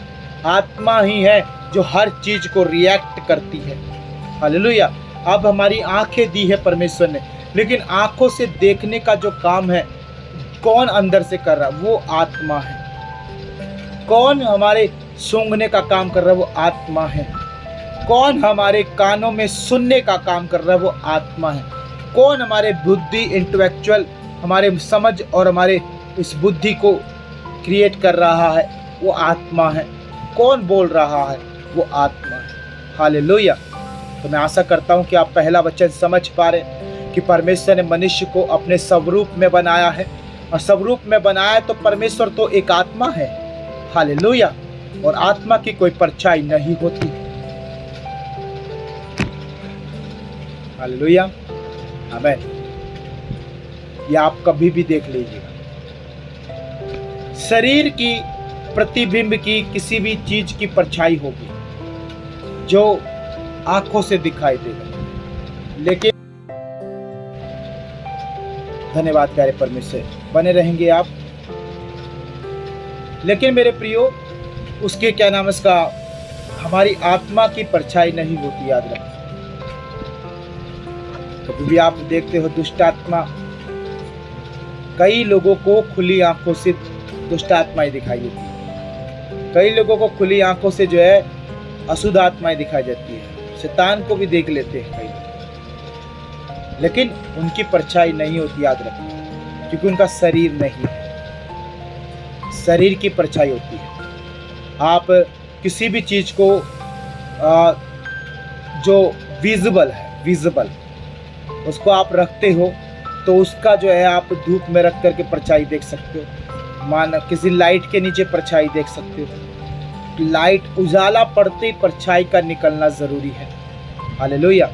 आत्मा ही है जो हर चीज को रिएक्ट करती है। हालेलुया। अब हमारी आंखें दी है परमेश्वर ने, लेकिन आंखों से देखने का जो काम है कौन अंदर से कर रहा है? वो आत्मा है। कौन हमारे सूंघने का काम कर रहा है? वो आत्मा है। कौन हमारे कानों में सुनने का काम कर रहा है? वो आत्मा है। कौन हमारे बुद्धि, इंटेलेक्चुअल, हमारे समझ और हमारे इस बुद्धि को क्रिएट कर रहा है? वो आत्मा है। कौन बोल रहा है? वो आत्मा है। हालेलुया। तो मैं आशा करता हूँ कि आप पहला वचन समझ पा रहे कि परमेश्वर ने मनुष्य को अपने स्वरूप में बनाया है, और स्वरूप में बनाया तो परमेश्वर तो एक आत्मा है। हालेलुया। और आत्मा की कोई परछाई नहीं होती। हालेलुया। आमीन। ये आप कभी भी देख लीजिएगा, शरीर की प्रतिबिंब की किसी भी चीज की परछाई होगी जो आंखों से दिखाई देगा। लेकिन धन्यवाद प्यारे परमेश्वर, बने रहेंगे आप। लेकिन मेरे प्रियो, उसके क्या नाम, इसका हमारी आत्मा की परछाई नहीं होती। याद रखो, कभी भी आप देखते हो दुष्ट आत्मा, कई लोगों को खुली आंखों से दुष्ट आत्माएं दिखाई देती है। कई लोगों को खुली आंखों से जो है अशुद्ध आत्माएं दिखाई देती है। शैतान को भी देख लेते हैं कई लोग, लेकिन उनकी परछाई नहीं होती। याद रखो, क्योंकि उनका शरीर नहीं है। शरीर की परछाई होती है। आप किसी भी चीज को जो विजिबल है, विजिबल, उसको आप रखते हो तो उसका जो है आप धूप में रख करके परछाई देख सकते हो, मान किसी लाइट के नीचे परछाई देख सकते हो। लाइट उजाला पड़ते ही परछाई का निकलना ज़रूरी है। हालेलुया।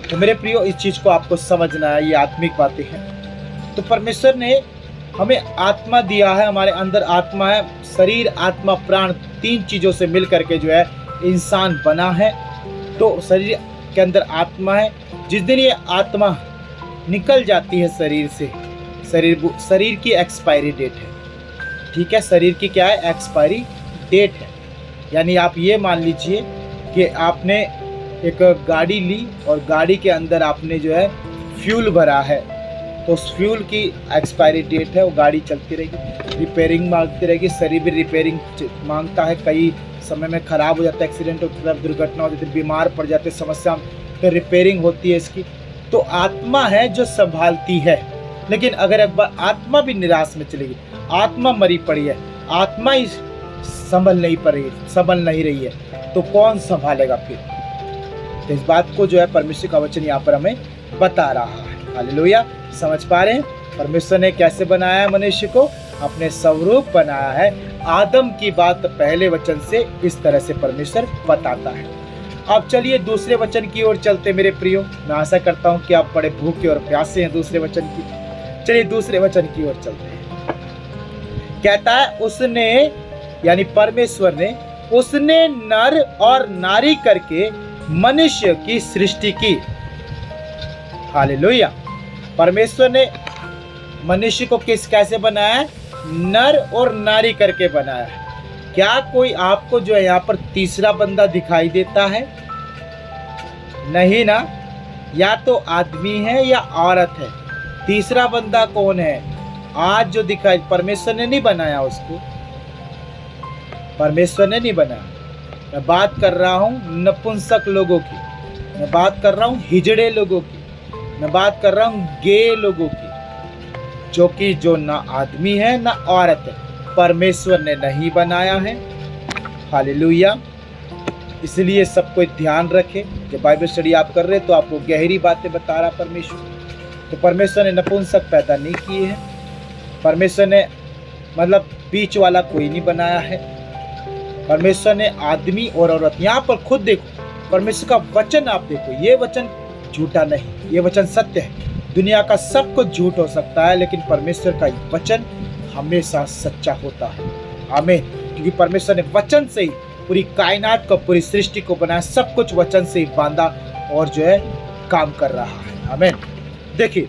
तो मेरे प्रियो, इस चीज़ को आपको समझना है, ये आत्मिक बातें हैं। तो परमेश्वर ने हमें आत्मा दिया है, हमारे अंदर आत्मा है। शरीर, आत्मा, प्राण, 3 चीज़ों से मिल करके जो है इंसान बना है। तो शरीर के अंदर आत्मा है। जिस दिन ये आत्मा निकल जाती है शरीर से, शरीर की एक्सपायरी डेट है। ठीक है, शरीर की क्या है? एक्सपायरी डेट है। यानी आप ये मान लीजिए कि आपने एक गाड़ी ली और गाड़ी के अंदर आपने जो है फ्यूल भरा है, तो उस फ्यूल की एक्सपायरी डेट है, वो गाड़ी चलती रहेगी, रिपेयरिंग मांगती रहेगी। शरीर भी रिपेयरिंग मांगता है, कई समय में ख़राब हो जाता है, एक्सीडेंट होता है, दुर्घटना हो जाती है, बीमार पड़ जाते हैं, समस्या, तो रिपेयरिंग होती है इसकी। तो आत्मा है जो संभालती है। लेकिन अगर एक बार आत्मा भी निराश में चलेगी, आत्मा मरी पड़ी है, आत्मा ही संभल नहीं रही है, तो कौन संभालेगा फिर? तो इस बात को जो है परमेश्वर का वचन यहाँ पर हमें बता रहा है। हालेलुया। समझ पा रहे हैं? परमेश्वर ने कैसे बनाया है मनुष्य को? अपने स्वरूप बनाया है। आदम की बात पहले वचन से इस तरह से परमेश्वर बताता है। अब चलिए दूसरे वचन की ओर चलते मेरे प्रियो। मैं आशा करता हूँ कि आप बड़े भूखे और प्यासे हैं दूसरे वचन की। चलिए दूसरे वचन की ओर चलते हैं। कहता है उसने, यानी परमेश्वर ने, उसने नर और नारी करके मनुष्य की सृष्टि की। हालेलुया। परमेश्वर ने मनुष्य को कैसे बनाया है? नर और नारी करके बनाया है। क्या कोई आपको जो है यहाँ पर तीसरा बंदा दिखाई देता है? नहीं ना। या तो आदमी है या औरत है। तीसरा बंदा कौन है? आज जो दिखाई, परमेश्वर ने नहीं बनाया उसको, परमेश्वर ने नहीं बनाया। मैं बात कर रहा हूँ नपुंसक लोगों की, मैं बात कर रहा हूँ हिजड़े लोगों की, मैं बात कर रहा हूँ गे लोगों की, जो ना आदमी है ना औरत है, परमेश्वर ने नहीं बनाया है। हालेलुया। इसलिए सब कोई ध्यान रखे। जब बाइबल स्टडी आप कर रहे हैं तो आपको गहरी बातें बता रहा परमेश्वर। तो परमेश्वर ने नपुंसक पैदा नहीं किए हैं। परमेश्वर ने मतलब बीच वाला कोई नहीं बनाया है। परमेश्वर ने आदमी और औरत, यहाँ पर खुद देखो परमेश्वर का वचन, आप देखो, ये वचन झूठा नहीं, ये वचन सत्य है। दुनिया का सब कुछ झूठ हो सकता है, लेकिन परमेश्वर का वचन हमेशा सच्चा होता है। आमीन। क्योंकि परमेश्वर ने वचन से ही पूरी कायनात को, पूरी सृष्टि को बनाया, सब कुछ वचन से ही बांधा और जो है काम कर रहा है। आमीन। देखिए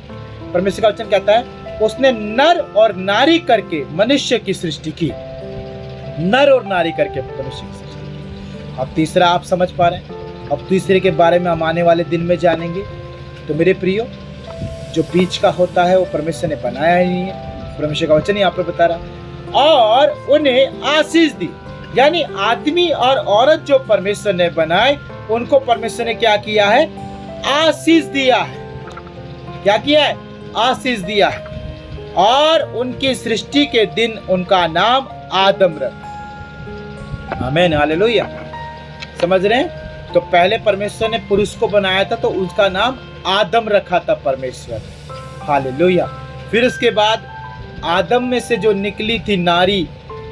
परमेश्वर का वचन कहता है उसने नर और नारी करके मनुष्य की सृष्टि की। नर और नारी करके मनुष्य की सृष्टि की। अब तीसरा आप समझ पा रहे हैं। अब तीसरे के बारे में हम आने वाले दिन में जानेंगे। तो मेरे प्रियो, जो बीच का होता है वो परमेश्वर ने बनाया ही नहीं है। परमेश्वर का वचन यहाँ पे बता रहा। और उन्हें आशीष दी, यानी आदमी और औरत जो परमेश्वर ने बनाए, उनको परमेश्वर ने क्या किया है? आशीष दिया है। क्या किया है? आशीष दिया है। और उनकी सृष्टि के दिन उनका नाम आदम रखा। आमीन। हालेलुया। समझ रहे हैं? तो पहले परमेश्वर ने पुरुष को बनाया था तो उसका नाम आदम रखा था परमेश्वर। हालेलुया। फिर उसके बाद आदम में से जो निकली थी नारी,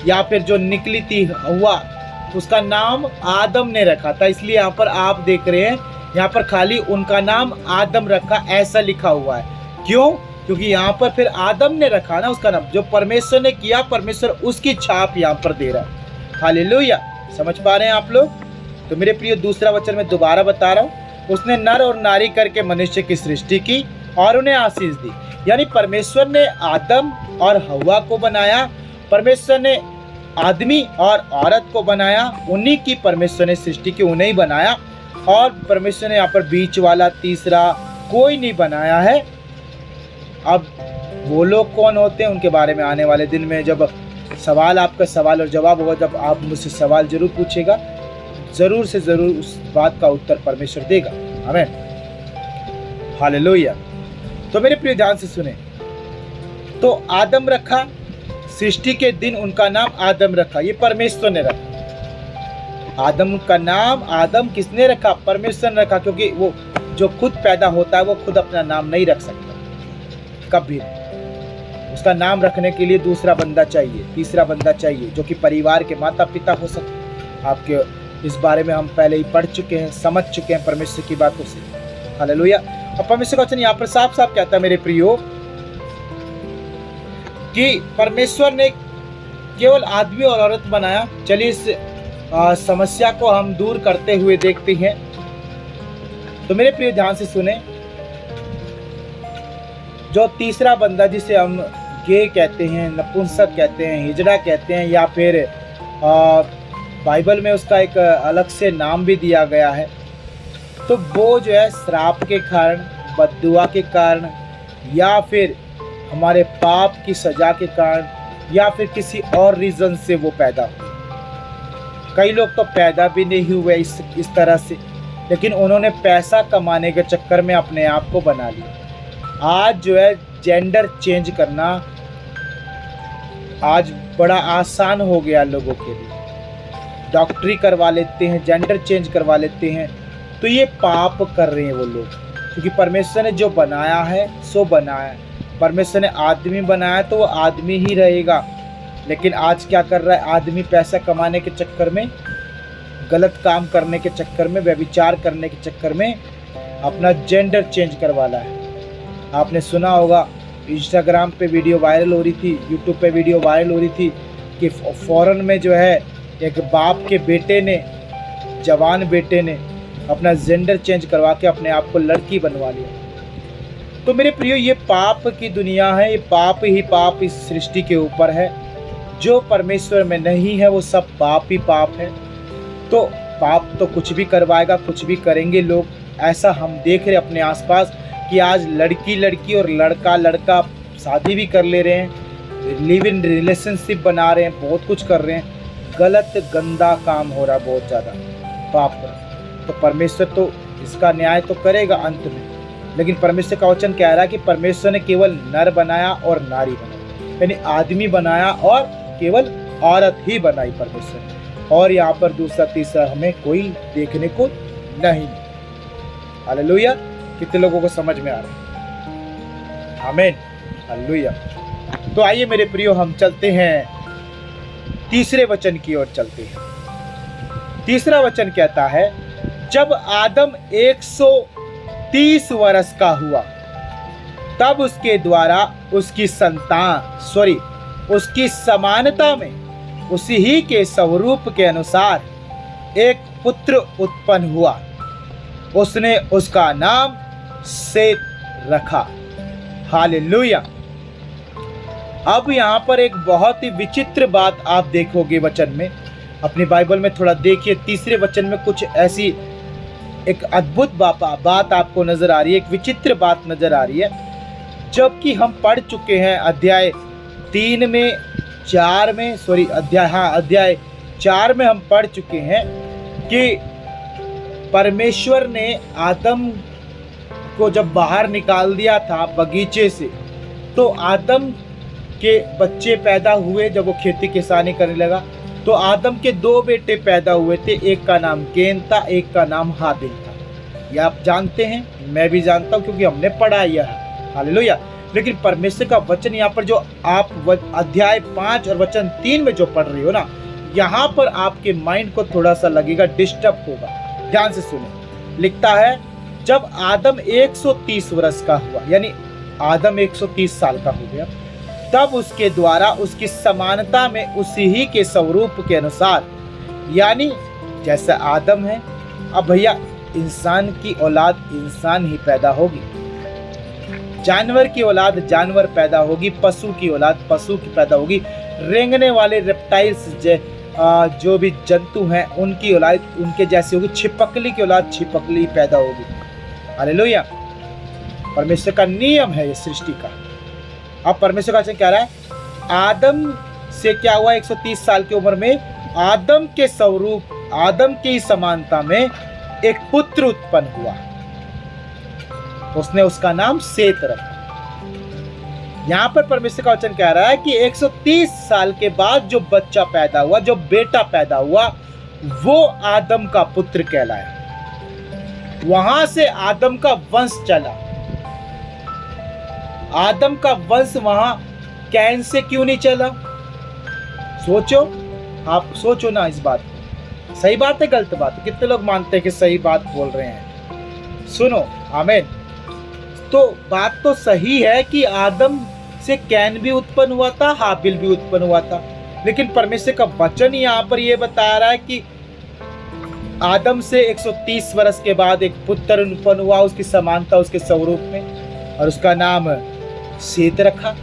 या फिर जो निकली थी हव्वा, उसका नाम आदम ने रखा था। इसलिए यहाँ पर आप देख रहे हैं, यहाँ पर खाली उनका नाम आदम रखा ऐसा लिखा हुआ है। क्यों? क्योंकि यहाँ पर फिर आदम ने रखा ना उसका नाम, जो परमेश्वर ने किया, परमेश्वर उसकी छाप यहाँ पर दे रहा है। हालेलुया। समझ पा रहे हैं आप लोग? तो मेरे प्रिय, दूसरा वचन मैं दोबारा बता रहा हूँ। उसने नर और नारी करके मनुष्य की सृष्टि की और उन्हें आशीष दी। यानी परमेश्वर ने आदम और हव्वा को बनाया, परमेश्वर ने आदमी और औरत को बनाया, उन्हीं की परमेश्वर ने सृष्टि की, उन्हें ही बनाया। और परमेश्वर ने यहाँ पर बीच वाला तीसरा कोई नहीं बनाया है। अब वो लोग कौन होते हैं उनके बारे में आने वाले दिन में जब सवाल, आपका सवाल और जवाब होगा, जब आप मुझसे सवाल जरूर पूछेगा, जरूर से जरूर उस बात का उत्तर परमेश्वर देगा। आमीन। हालेलुया। तो मेरे प्रिय, ध्यान से सुने। तो आदम रखा, सृष्टि के दिन उनका नाम आदम रखा। ये परमेश्वर ने रखा। आदम का नाम आदम किसने रखा? परमेश्वर ने रखा। क्योंकि वो जो खुद पैदा होता है वो खुद अपना नाम नहीं रख सकता, कभी नहीं। उसका नाम रखने के लिए दूसरा बंदा चाहिए, तीसरा बंदा चाहिए, जो कि परिवार के माता पिता हो सकते। आपके इस बारे में हम पहले ही पढ़ चुके हैं, समझ चुके हैं परमेश्वर की बातों से। हालेलुया। और परमेश्वर का वचन यहाँ पर साफ साफ कहता है मेरे प्रियो कि परमेश्वर ने केवल आदमी और औरत बनाया। चलिए इस समस्या को हम दूर करते हुए देखते हैं। तो मेरे प्रिय ध्यान से सुने, जो तीसरा बंदा जिसे हम गे कहते हैं, नपुंसक कहते हैं, हिजड़ा कहते हैं, या फिर बाइबल में उसका एक अलग से नाम भी दिया गया है, तो वो जो है श्राप के कारण, बद्दुआ के कारण, या फिर हमारे पाप की सजा के कारण, या फिर किसी और रीज़न से वो पैदा हुए। कई लोग तो पैदा भी नहीं हुए इस तरह से, लेकिन उन्होंने पैसा कमाने के चक्कर में अपने आप को बना लिया। आज जो है जेंडर चेंज करना आज बड़ा आसान हो गया लोगों के लिए। डॉक्टरी करवा लेते हैं, जेंडर चेंज करवा लेते हैं। तो ये पाप कर रहे हैं वो लोग, क्योंकि परमेश्वर ने जो बनाया है सो बनाया है। परमेश्वर ने आदमी बनाया तो वो आदमी ही रहेगा। लेकिन आज क्या कर रहा है आदमी? पैसा कमाने के चक्कर में, गलत काम करने के चक्कर में, व्यभिचार करने के चक्कर में अपना जेंडर चेंज करवा रहा है। आपने सुना होगा, इंस्टाग्राम पे वीडियो वायरल हो रही थी, यूट्यूब पे वीडियो वायरल हो रही थी कि फॉरेन में जो है एक बाप के बेटे ने, जवान बेटे ने अपना जेंडर चेंज करवा के अपने आप को लड़की बनवा लिया। तो मेरे प्रियो, ये पाप की दुनिया है, ये पाप ही पाप इस सृष्टि के ऊपर है। जो परमेश्वर में नहीं है वो सब पाप ही पाप है। तो पाप तो कुछ भी करवाएगा, कुछ भी करेंगे लोग। ऐसा हम देख रहे अपने आसपास कि आज लड़की लड़की और लड़का लड़का शादी भी कर ले रहे हैं, लिव इन रिलेशनशिप बना रहे हैं, बहुत कुछ कर रहे हैं। गलत गंदा काम हो रहा बहुत ज़्यादा, पाप पर। तो परमेश्वर तो इसका न्याय तो करेगा अंत में। लेकिन परमेश्वर का वचन कह रहा है कि परमेश्वर ने केवल नर बनाया और नारी बनाई, यानी आदमी बनाया और केवल औरत ही बनाई परमेश्वर ने। और यहाँ पर दूसरा तीसरा हमें कोई देखने को नहीं। हालेलुया। कितने लोगों को समझ में आ रहा है? आमीन। हालेलुया। तो आइए मेरे प्रियो, हम चलते हैं तीसरे वचन की ओर चलते हैं। तीसरा वचन कहता है, जब आदम 130 वर्ष का हुआ तब उसके द्वारा उसकी उसकी समानता में उसी ही के स्वरूप के अनुसार एक पुत्र उत्पन्न हुआ। उसने उसका नाम सेत रखा। हालेलुया। अब यहाँ पर एक बहुत ही विचित्र बात आप देखोगे वचन में। अपनी बाइबल में थोड़ा देखिए, तीसरे वचन में कुछ ऐसी एक अद्भुत बात आपको नजर आ रही है, एक विचित्र बात नजर आ रही है। जबकि हम पढ़ चुके हैं अध्याय 4 में हम पढ़ चुके हैं कि परमेश्वर ने आदम को जब बाहर निकाल दिया था बगीचे से, तो आदम के बच्चे पैदा हुए। जब वो खेती किसानी करने लगा तो आदम के 2 बेटे पैदा हुए थे। एक का नाम केन था, एक का नाम हाबिल था। यह आप जानते हैं, मैं भी जानता हूँ क्योंकि हमने पढ़ा यह है। हालेलुया। लेकिन परमेश्वर का वचन यहाँ पर जो आप अध्याय 5 और वचन 3 में जो पढ़ रहे हो ना, यहाँ पर आपके माइंड को थोड़ा सा लगेगा, डिस्टर्ब होगा। ध्यान से सुनो। लिखता है, जब आदम 130 वर्ष का हुआ, यानी आदम 130 साल का हो गया, तब उसके द्वारा उसकी समानता में उसी ही के स्वरूप के अनुसार, यानी जैसा आदम है, अब भैया इंसान की औलाद इंसान ही पैदा होगी, जानवर की औलाद जानवर पैदा होगी, पशु की औलाद पशु की पैदा होगी, रेंगने वाले रेप्टाइल्स जो भी जंतु हैं उनकी औलाद उनके जैसी होगी, छिपकली की औलाद छिपकली पैदा होगी। हालेलुया। परमेश्वर का नियम है ये सृष्टि का। अब परमेश्वर का वचन कह रहा है, आदम से क्या हुआ? 130 साल की उम्र में आदम के स्वरूप, आदम की समानता में एक पुत्र उत्पन्न हुआ। उसने उसका नाम सेत रखा। यहां पर परमेश्वर का वचन कह रहा है कि 130 साल के बाद जो बच्चा पैदा हुआ, जो बेटा पैदा हुआ, वो आदम का पुत्र कहलाया। वहां से आदम का वंश चला। आदम का वंश वहां कैन से क्यों नहीं चला? सोचो, आप सोचो ना इस बात को। सही बात है गलत बात है? कितने लोग मानते हैं कि सही बात बोल रहे हैं? सुनो, आमीन। तो बात तो सही है कि आदम से कैन भी उत्पन्न हुआ था, हाबिल भी उत्पन्न हुआ था, लेकिन परमेश्वर का वचन यहाँ पर यह बता रहा है कि आदम से 130 वर्ष के बाद एक पुत्र उत्पन्न हुआ, उसकी समानता उसके स्वरूप में, और उसका नाम सेत रखा।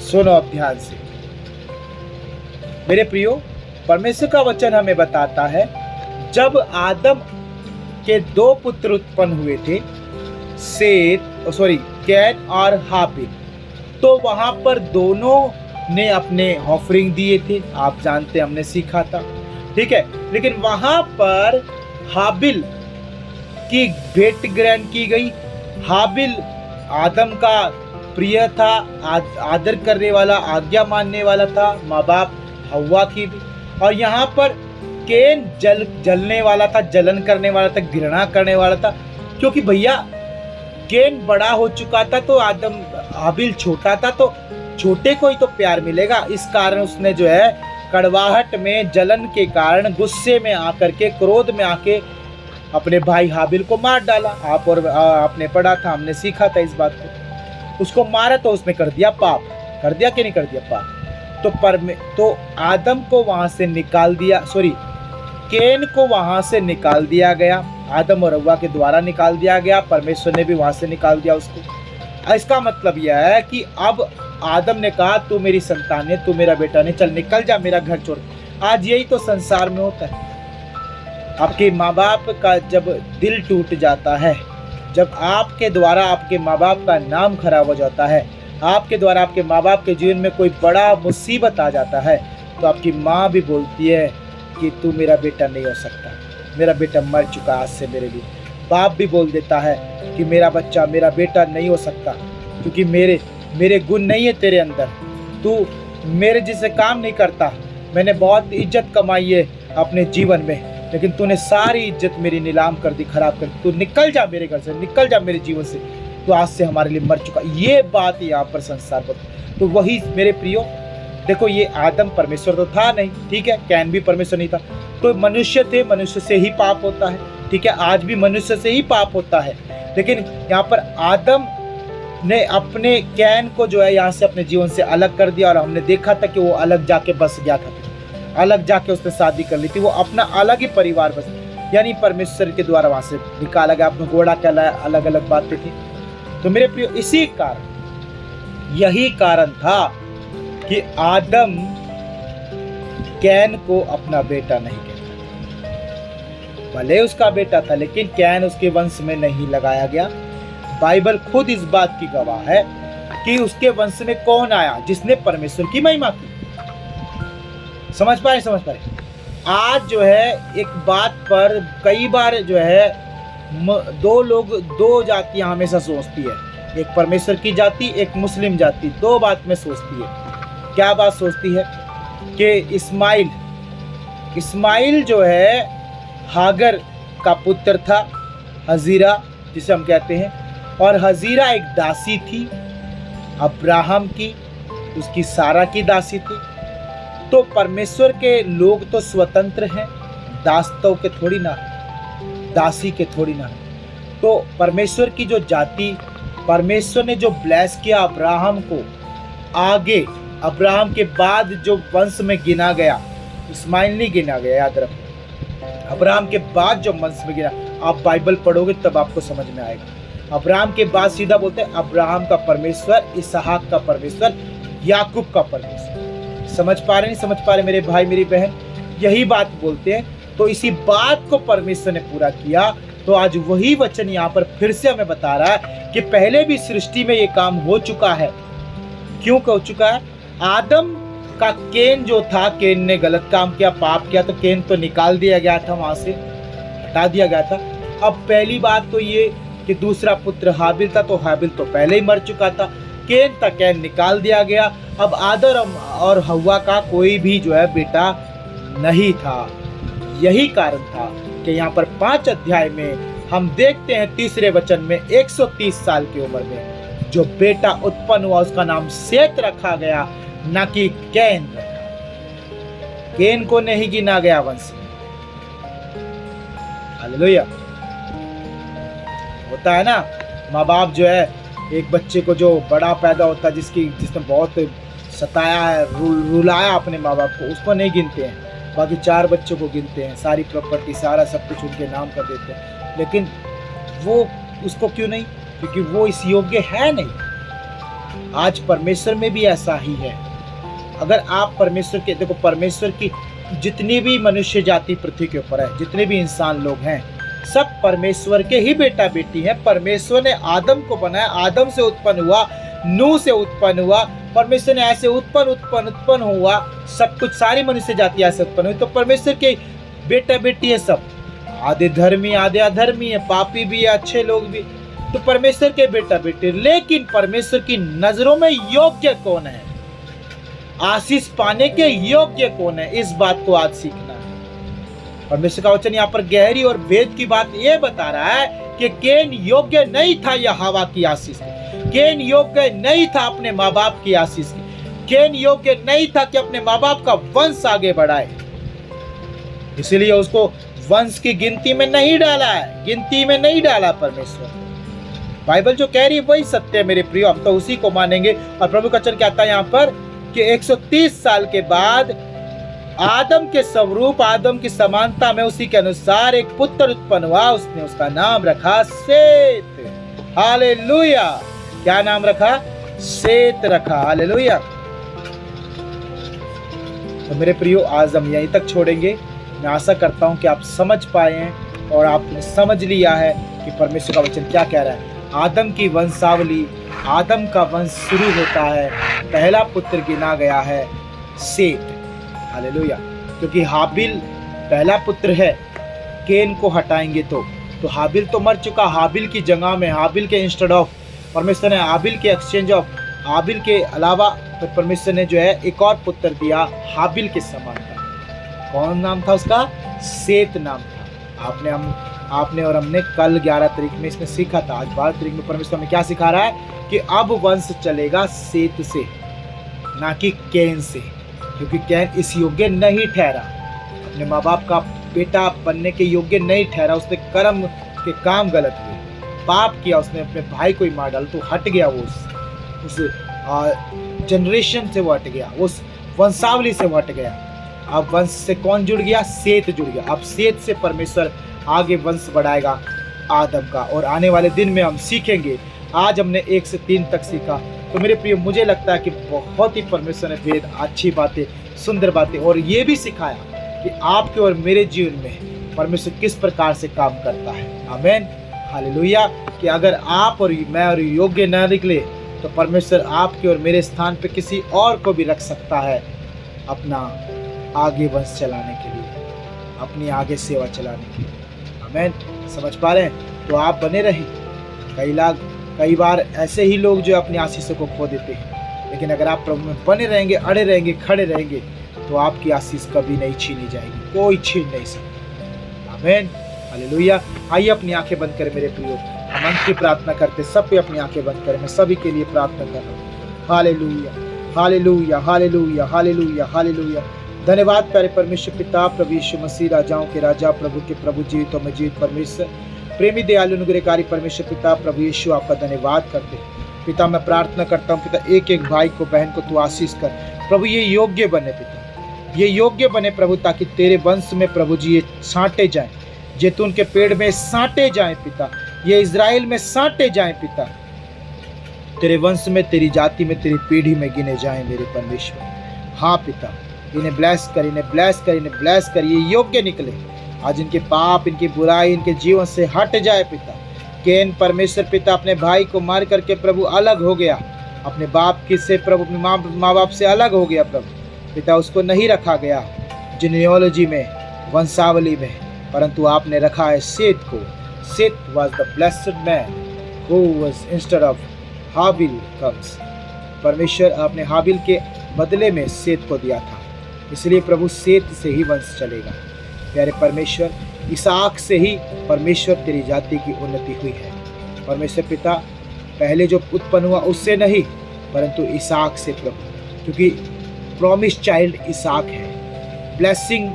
सुनो अब ध्यान से मेरे प्रियो, परमेश्वर का वचन हमें बताता है जब आदम के 2 पुत्र उत्पन्न हुए थे, कैन और हाबिल, तो वहां पर दोनों ने अपने ऑफरिंग दिए थे। आप जानते हैं, हमने सीखा था, ठीक है। लेकिन वहां पर हाबिल की भेंट ग्रहण की गई। हाबिल आदम का प्रिय था, आदर करने वाला, आज्ञा मानने वाला था, माँ बाप हव्वा की भी। और यहाँ पर केन जलने वाला था, जलन करने वाला था, घृणा करने वाला था, क्योंकि भैया केन बड़ा हो चुका था तो आदम हाबिल छोटा था, तो छोटे को ही तो प्यार मिलेगा। इस कारण उसने जो है कड़वाहट में, जलन के कारण, गुस्से में आकर के, क्रोध में आके अपने भाई हाबिल को मार डाला। आप और आपने पढ़ा था, हमने सीखा था इस बात को। उसको मारा तो उसने कर दिया पाप। कर दिया कि नहीं कर दिया पाप? तो आदम को वहां से निकाल दिया, केन को वहां से निकाल दिया गया। आदम और हव्वा के द्वारा निकाल दिया गया, परमेश्वर ने भी वहां से निकाल दिया उसको। इसका मतलब यह है कि अब आदम ने कहा तू मेरी संतान है, तू मेरा बेटा नहीं, चल निकल जा मेरा घर छोड़। आज यही तो संसार में होता है। आपके माँ बाप का जब दिल टूट जाता है, जब आपके द्वारा आपके माँ बाप का नाम खराब हो जाता है, आपके द्वारा आपके माँ बाप के जीवन में कोई बड़ा मुसीबत आ जाता है, तो आपकी माँ भी बोलती है कि तू मेरा बेटा नहीं हो सकता, मेरा बेटा मर चुका आज से मेरे लिए। बाप भी बोल देता है कि मेरा बच्चा, मेरा बेटा नहीं हो सकता, क्योंकि मेरे गुण नहीं है तेरे अंदर, तू मेरे जैसे काम नहीं करता। मैंने बहुत इज्जत कमाई है अपने जीवन में, लेकिन तूने सारी इज्जत मेरी नीलाम कर दी, खराब कर दी। तू निकल जा मेरे घर से, निकल जा मेरे जीवन से, तो आज से हमारे लिए मर चुका। ये बात यहाँ पर संसार पर। तो वही मेरे प्रियो, देखो ये आदम परमेश्वर तो था नहीं, ठीक है, कैन भी परमेश्वर नहीं था, तो मनुष्य थे, मनुष्य से ही पाप होता है, ठीक है, आज भी मनुष्य से ही पाप होता है। लेकिन यहाँ पर आदम ने अपने कैन को जो है यहाँ से अपने जीवन से अलग कर दिया, और हमने देखा था कि वो अलग जाके बस गया था, अलग जाके उसने शादी कर ली थी, वो अपना अलग ही परिवार बस, यानी परमेश्वर के द्वारा वहां से निकाला गया, अपना घोड़ा कहलाया, अलग अलग बातें थी। तो मेरे प्रियो, इसी कारण, यही कारण था कि आदम कैन को अपना बेटा नहीं कहता। भले उसका बेटा था, लेकिन कैन उसके वंश में नहीं लगाया गया। बाइबल खुद इस बात की गवाह है कि उसके वंश में कौन आया जिसने परमेश्वर की महिमा की। समझ पाए? आज जो है एक बात पर कई बार जो है दो जातियां हमेशा सोचती है, एक परमेश्वर की जाति, एक मुस्लिम जाति, दो बात में सोचती है। क्या बात सोचती है? कि इस्माइल जो है हागर का पुत्र था, हजीरा जिसे हम कहते हैं, और हजीरा एक दासी थी अब्राहम की, उसकी सारा की दासी थी। तो परमेश्वर के लोग तो स्वतंत्र हैं, दासों के थोड़ी ना, दासी के थोड़ी ना। तो परमेश्वर की जो जाति, परमेश्वर ने जो ब्लेस किया अब्राहम को, आगे अब्राहम के बाद जो वंश में गिना गया, इस्माइल नहीं गिना गया, याद रखो, अब्राहम के बाद जो वंश में गिना, आप बाइबल पढ़ोगे तब आपको समझ में आएगा। अब्राहम के बाद सीधा बोलते हैं अब्राहम का परमेश्वर, इसहाक का परमेश्वर, याकूब का परमेश्वर। समझ पा रहे नहीं समझ पा रहे मेरे भाई मेरी बहन? यही बात बोलते हैं। तो इसी बात को परमेश्वर ने पूरा किया। तो आज वही वचन यहाँ पर फिर से हमें बता रहा है कि पहले भी सृष्टि में ये काम हो चुका है। क्यों हो चुका है? आदम का केन जो था, केन ने गलत काम किया, पाप किया, तो केन तो निकाल दिया गया था, वहां से हटा दिया गया था। अब पहली बात तो ये कि दूसरा पुत्र हाबिल था, तो हाबिल तो पहले ही मर चुका था, केन था, केन निकाल दिया गया। अब आदम और हव्वा का कोई भी जो है बेटा नहीं था। यही कारण था कि यहाँ पर 5 अध्याय में हम देखते हैं 3 वचन में 130 साल की उम्र में जो बेटा उत्पन्न हुआ उसका नाम सेत रखा गया, ना कि कैन रखा। कैन को नहीं गिना गया वंश में। हालेलुया। होता है ना, माँ बाप जो है एक बच्चे को जो बड़ा पैदा होता है जिसने बहुत सताया है, रुलाया अपने माँ बाप को, उसको नहीं गिनते हैं। बाकी 4 बच्चों को गिनते हैं, सारी प्रॉपर्टी सारा सब कुछ उनके नाम कर देते हैं। लेकिन वो उसको क्यों नहीं? क्योंकि वो इस योग्य है नहीं। आज परमेश्वर में भी ऐसा ही है। अगर आप परमेश्वर के, देखो परमेश्वर की जितनी भी मनुष्य जाति पृथ्वी के ऊपर है, जितने भी इंसान लोग हैं, सब परमेश्वर के ही बेटा बेटी हैं। परमेश्वर ने आदम को बनाया, आदम से उत्पन्न हुआ, नूह से उत्पन्न हुआ। परमेश्वर ने ऐसे उत्पन्न हुआ, सब कुछ सारी मनुष्य जाति ऐसे उत्पन्न हुई। तो परमेश्वर के बेटा बेटी है सब, आधे धर्मी आधे अधर्मी है, पापी भी है अच्छे लोग भी। तो परमेश्वर के बेटा बेटे, लेकिन परमेश्वर की नजरों में योग्य कौन है, आशीष पाने के योग्य कौन है, इस बात को आज सीखना है। परमेश्वर का वचन यहाँ पर गहरी और भेद की बात यह बता रहा है कि कैन योग्य नहीं था यह हवा की आशीष के, कैन योग्य नहीं था अपने माँ बाप की आशीष के, कैन योग्य नहीं था कि अपने माँ बाप का वंश आगे बढ़ाए। इसीलिए उसको वंश की गिनती में नहीं डाला है, गिनती में नहीं डाला परमेश्वर। बाइबल जो कह रही है वही सत्य है मेरे प्रियो, हम तो उसी को मानेंगे। और प्रभु का वचन कहता है यहाँ पर कि 130 साल के बाद आदम के स्वरूप, आदम की समानता में, उसी के अनुसार एक पुत्र उत्पन्न हुआ। उसने उसका नाम रखा सेत। हालेलुया। क्या नाम रखा? सेत रखा। हालेलुया। तो मेरे प्रियो आज हम यहीं तक छोड़ेंगे। मैं आशा करता हूं कि आप समझ पाए हैं और आपने समझ लिया है कि परमेश्वर का वचन क्या कह रहा है। आदम की वंशावली, आदम का वंश शुरू होता है, पहला पुत्र गिना गया है सेत। हालेलुया। क्योंकि हाबिल पहला पुत्र है, कैन को हटाएंगे तो हाबिल तो मर चुका। हाबिल की जगह में, हाबिल के इंस्टेड ऑफ, परमेश्वर ने हाबिल के एक्सचेंज ऑफ, हाबिल के अलावा परमेश्वर ने जो है एक और पुत्र दिया हाबिल के समान था। कौन नाम था उसका? सेत नाम था। आपने और हमने कल 11 तारीख में इसमें सीखा था। आज 12 तारीख में परमेश्वर में क्या सिखा रहा है कि अब वंश चलेगा सेत से, ना कि कैन से। क्योंकि कैन इस योग्य नहीं ठहरा, अपने माँ बाप का बेटा बनने के योग्य नहीं ठहरा। उसने कर्म के काम गलत हुए, पाप किया, उसने अपने भाई को ही मार डाला, तो हट गया वो उस जनरेशन से, वो हट गया, उस वंशावली से वो हट गया। अब वंश से कौन जुड़ गया? सेत जुड़ गया। अब सेत से परमेश्वर आगे वंश बढ़ाएगा आदम का। और आने वाले दिन में हम सीखेंगे। आज हमने 1 से 3 तक सीखा। तो मेरे प्रिय, मुझे लगता है कि बहुत ही परमेश्वर ने भेद, अच्छी बातें, सुंदर बातें और ये भी सिखाया कि आपके और मेरे जीवन में परमेश्वर किस प्रकार से काम करता है। आमीन। हालेलुया। कि अगर आप और मैं और योग्य न निकले तो परमेश्वर आपके और मेरे स्थान पे किसी और को भी रख सकता है अपना आगे वंश चलाने के लिए, अपनी आगे सेवा चलाने के लिए। आमीन। समझ पा रहे हैं? तो आप बने रहें। कई बार ऐसे ही लोग जो अपनी आशीषों को खो देते हैं, लेकिन अगर आप प्रभु में बने रहेंगे, अड़े रहेंगे, खड़े रहेंगे, तो आपकी आशीष कभी नहीं छीनी जाएगी, कोई छीन नहीं सकता। आमीन। हालेलुया। आइए अपनी आंखें बंद करें मेरे प्रियो, हम अंत की प्रार्थना करते। सब पे अपनी आंखें बंद करें। मैं सभी के लिए प्रार्थना कर रहा हूँ। Hallelujah, hallelujah, hallelujah, hallelujah, hallelujah. धन्यवाद प्यारे परमेश्वर पिता, प्रभु यीशु मसीह, राजाओं के राजा, प्रभु के प्रभु, जीवितों में जीवित परमेश्वर, प्रेमी दयालु अनुग्रहकारी परमेश्वर पिता, प्रभु यीशु आपका धन्यवाद करते हैं। पिता मैं प्रार्थना करता हूँ पिता, एक एक भाई को, बहन को तू आशीष कर प्रभु, ये योग्य बने पिता, ये योग्य बने प्रभु, ताकि तेरे वंश में प्रभु जी ये छांटे जाएं, जैतून के पेड़ में साँटे जाएं पिता, ये इज़राइल में साँटे जाएं पिता, तेरे वंश में, तेरी जाति में, तेरी पीढ़ी में गिने जाएं मेरे परमेश्वर। हाँ पिता, इन्हें ब्लेस कर, इन्हें ब्लेस कर, इन्हें ब्लेस कर, ये योग्य निकले। आज इनके पाप, इनकी बुराई इनके जीवन से हट जाए पिता। कैन परमेश्वर पिता अपने भाई को मार करके प्रभु अलग हो गया, अपने बाप की से प्रभु, अपने माँ बाप से अलग हो गया प्रभु पिता। उसको नहीं रखा गया जीनियोलॉजी में, वंशावली में, परंतु आपने रखा है सेत को। सेत was the blessed man who was instead of Habil comes। परमेश्वर आपने हाबिल के बदले में सेत को दिया था, इसलिए प्रभु सेत से ही वंश चलेगा। प्यारे परमेश्वर, इसहाक से ही परमेश्वर तेरी जाति की उन्नति हुई है। परमेश्वर पिता, पहले जो उत्पन्न हुआ उससे नहीं, परंतु इसहाक से प्रभु, क्योंकि प्रॉमिस चाइल्ड इसहाक है, ब्लेसिंग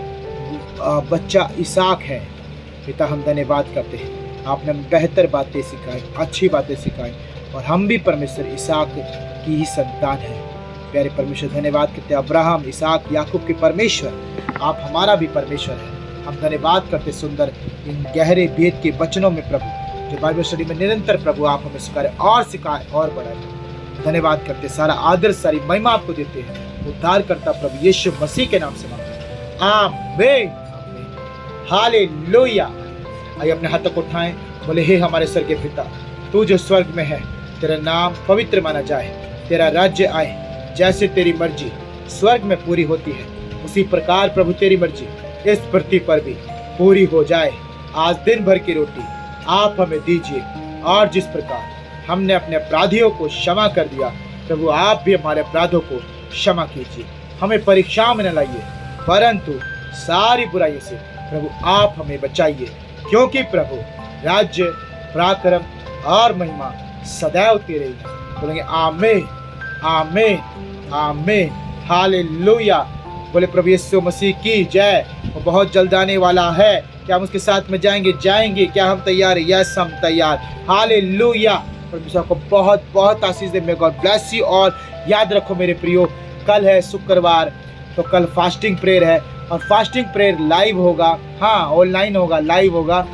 बच्चा इसहाक है। पिता, हम धन्यवाद करते हैं, आपने हमें बेहतर बातें सिखाई, अच्छी बातें सिखाई, और हम भी परमेश्वर इसहाक की ही संतान हैं। प्यारे परमेश्वर, धन्यवाद करते हैं, अब्राहम, इसहाक, याकूब के परमेश्वर, आप हमारा भी परमेश्वर हैं। हम धन्यवाद करते सुंदर इन गहरे वेद के वचनों में प्रभु, जो बाइबल स्टडी में निरंतर प्रभु आप हमें सिखाए और बढ़ाए। धन्यवाद करते, सारा आदर सारी महिमा आपको देते हैं, उद्धार करता प्रभु यीशु मसीह के नाम से मांगते हैं, आमीन, हालेलुया। आइए अपने हाथों को उठाएं, बोले, हे हमारे स्वर्गीय पिता, तू जो स्वर्ग में है, तेरा नाम पवित्र माना जाए, तेरा राज्य आए, जैसे तेरी मर्जी स्वर्ग में पूरी होती है, उसी प्रकार प्रभु तेरी मर्जी इस पृथ्वी पर भी पूरी हो जाए। आज दिन भर की रोटी आप हमें दीजिए, और जिस प्रकार हमने अपने अपराधियों को क्षमा कर दिया, प्रभु आप भी हमारे अपराधों को क्षमा कीजिए। हमें परीक्षा में न लाइए, परंतु सारी बुराइयों से प्रभु आप हमें बचाइए, क्योंकि प्रभु राज्य, पराक्रम और महिमा सदैव तेरे ही है। बोलेंगे आमीन, आमीन, आमीन, हालेलुया। बोले प्रभु यीशु मसीह की जय। वो बहुत जल्द आने वाला है, क्या हम उसके साथ में जाएंगे? क्या हम तैयार हैं? यस, हम तैयार। हालेलुया। परमेश्वर को बहुत बहुत आशीष दे। May God bless you. और याद रखो मेरे प्रियो, कल है शुक्रवार, तो कल फास्टिंग प्रेयर है, और फास्टिंग प्रेयर लाइव होगा, हाँ ऑनलाइन होगा, लाइव होगा,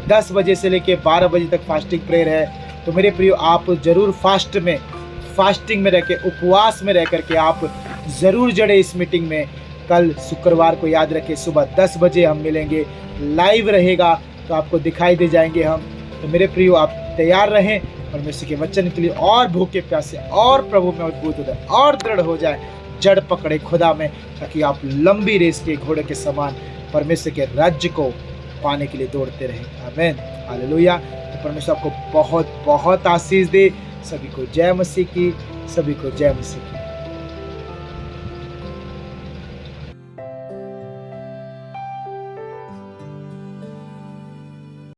10 बजे से लेके 12 बजे तक फास्टिंग प्रेयर है। तो मेरे प्रियो, आप ज़रूर फास्टिंग में रह के, उपवास में रह करके आप ज़रूर जड़े इस मीटिंग में। कल शुक्रवार को याद रखें, सुबह 10 बजे हम मिलेंगे, लाइव रहेगा, तो आपको दिखाई दे जाएंगे हम। तो मेरे प्रियो, आप तैयार रहें परमेश्वर के वचन के लिए, और भूखे प्यासे और प्रभु में मजबूत हो जाए और दृढ़ हो जाए, जड़ पकड़े खुदा में, ताकि आप लंबी रेस के घोड़े के समान परमेश्वर के राज्य को पाने के लिए दौड़ते रहें। आमीन, हालेलुया। तो परमेश्वर आपको बहुत बहुत आशीष दे। सभी को जय मसीह की, सभी को जय मसीह की।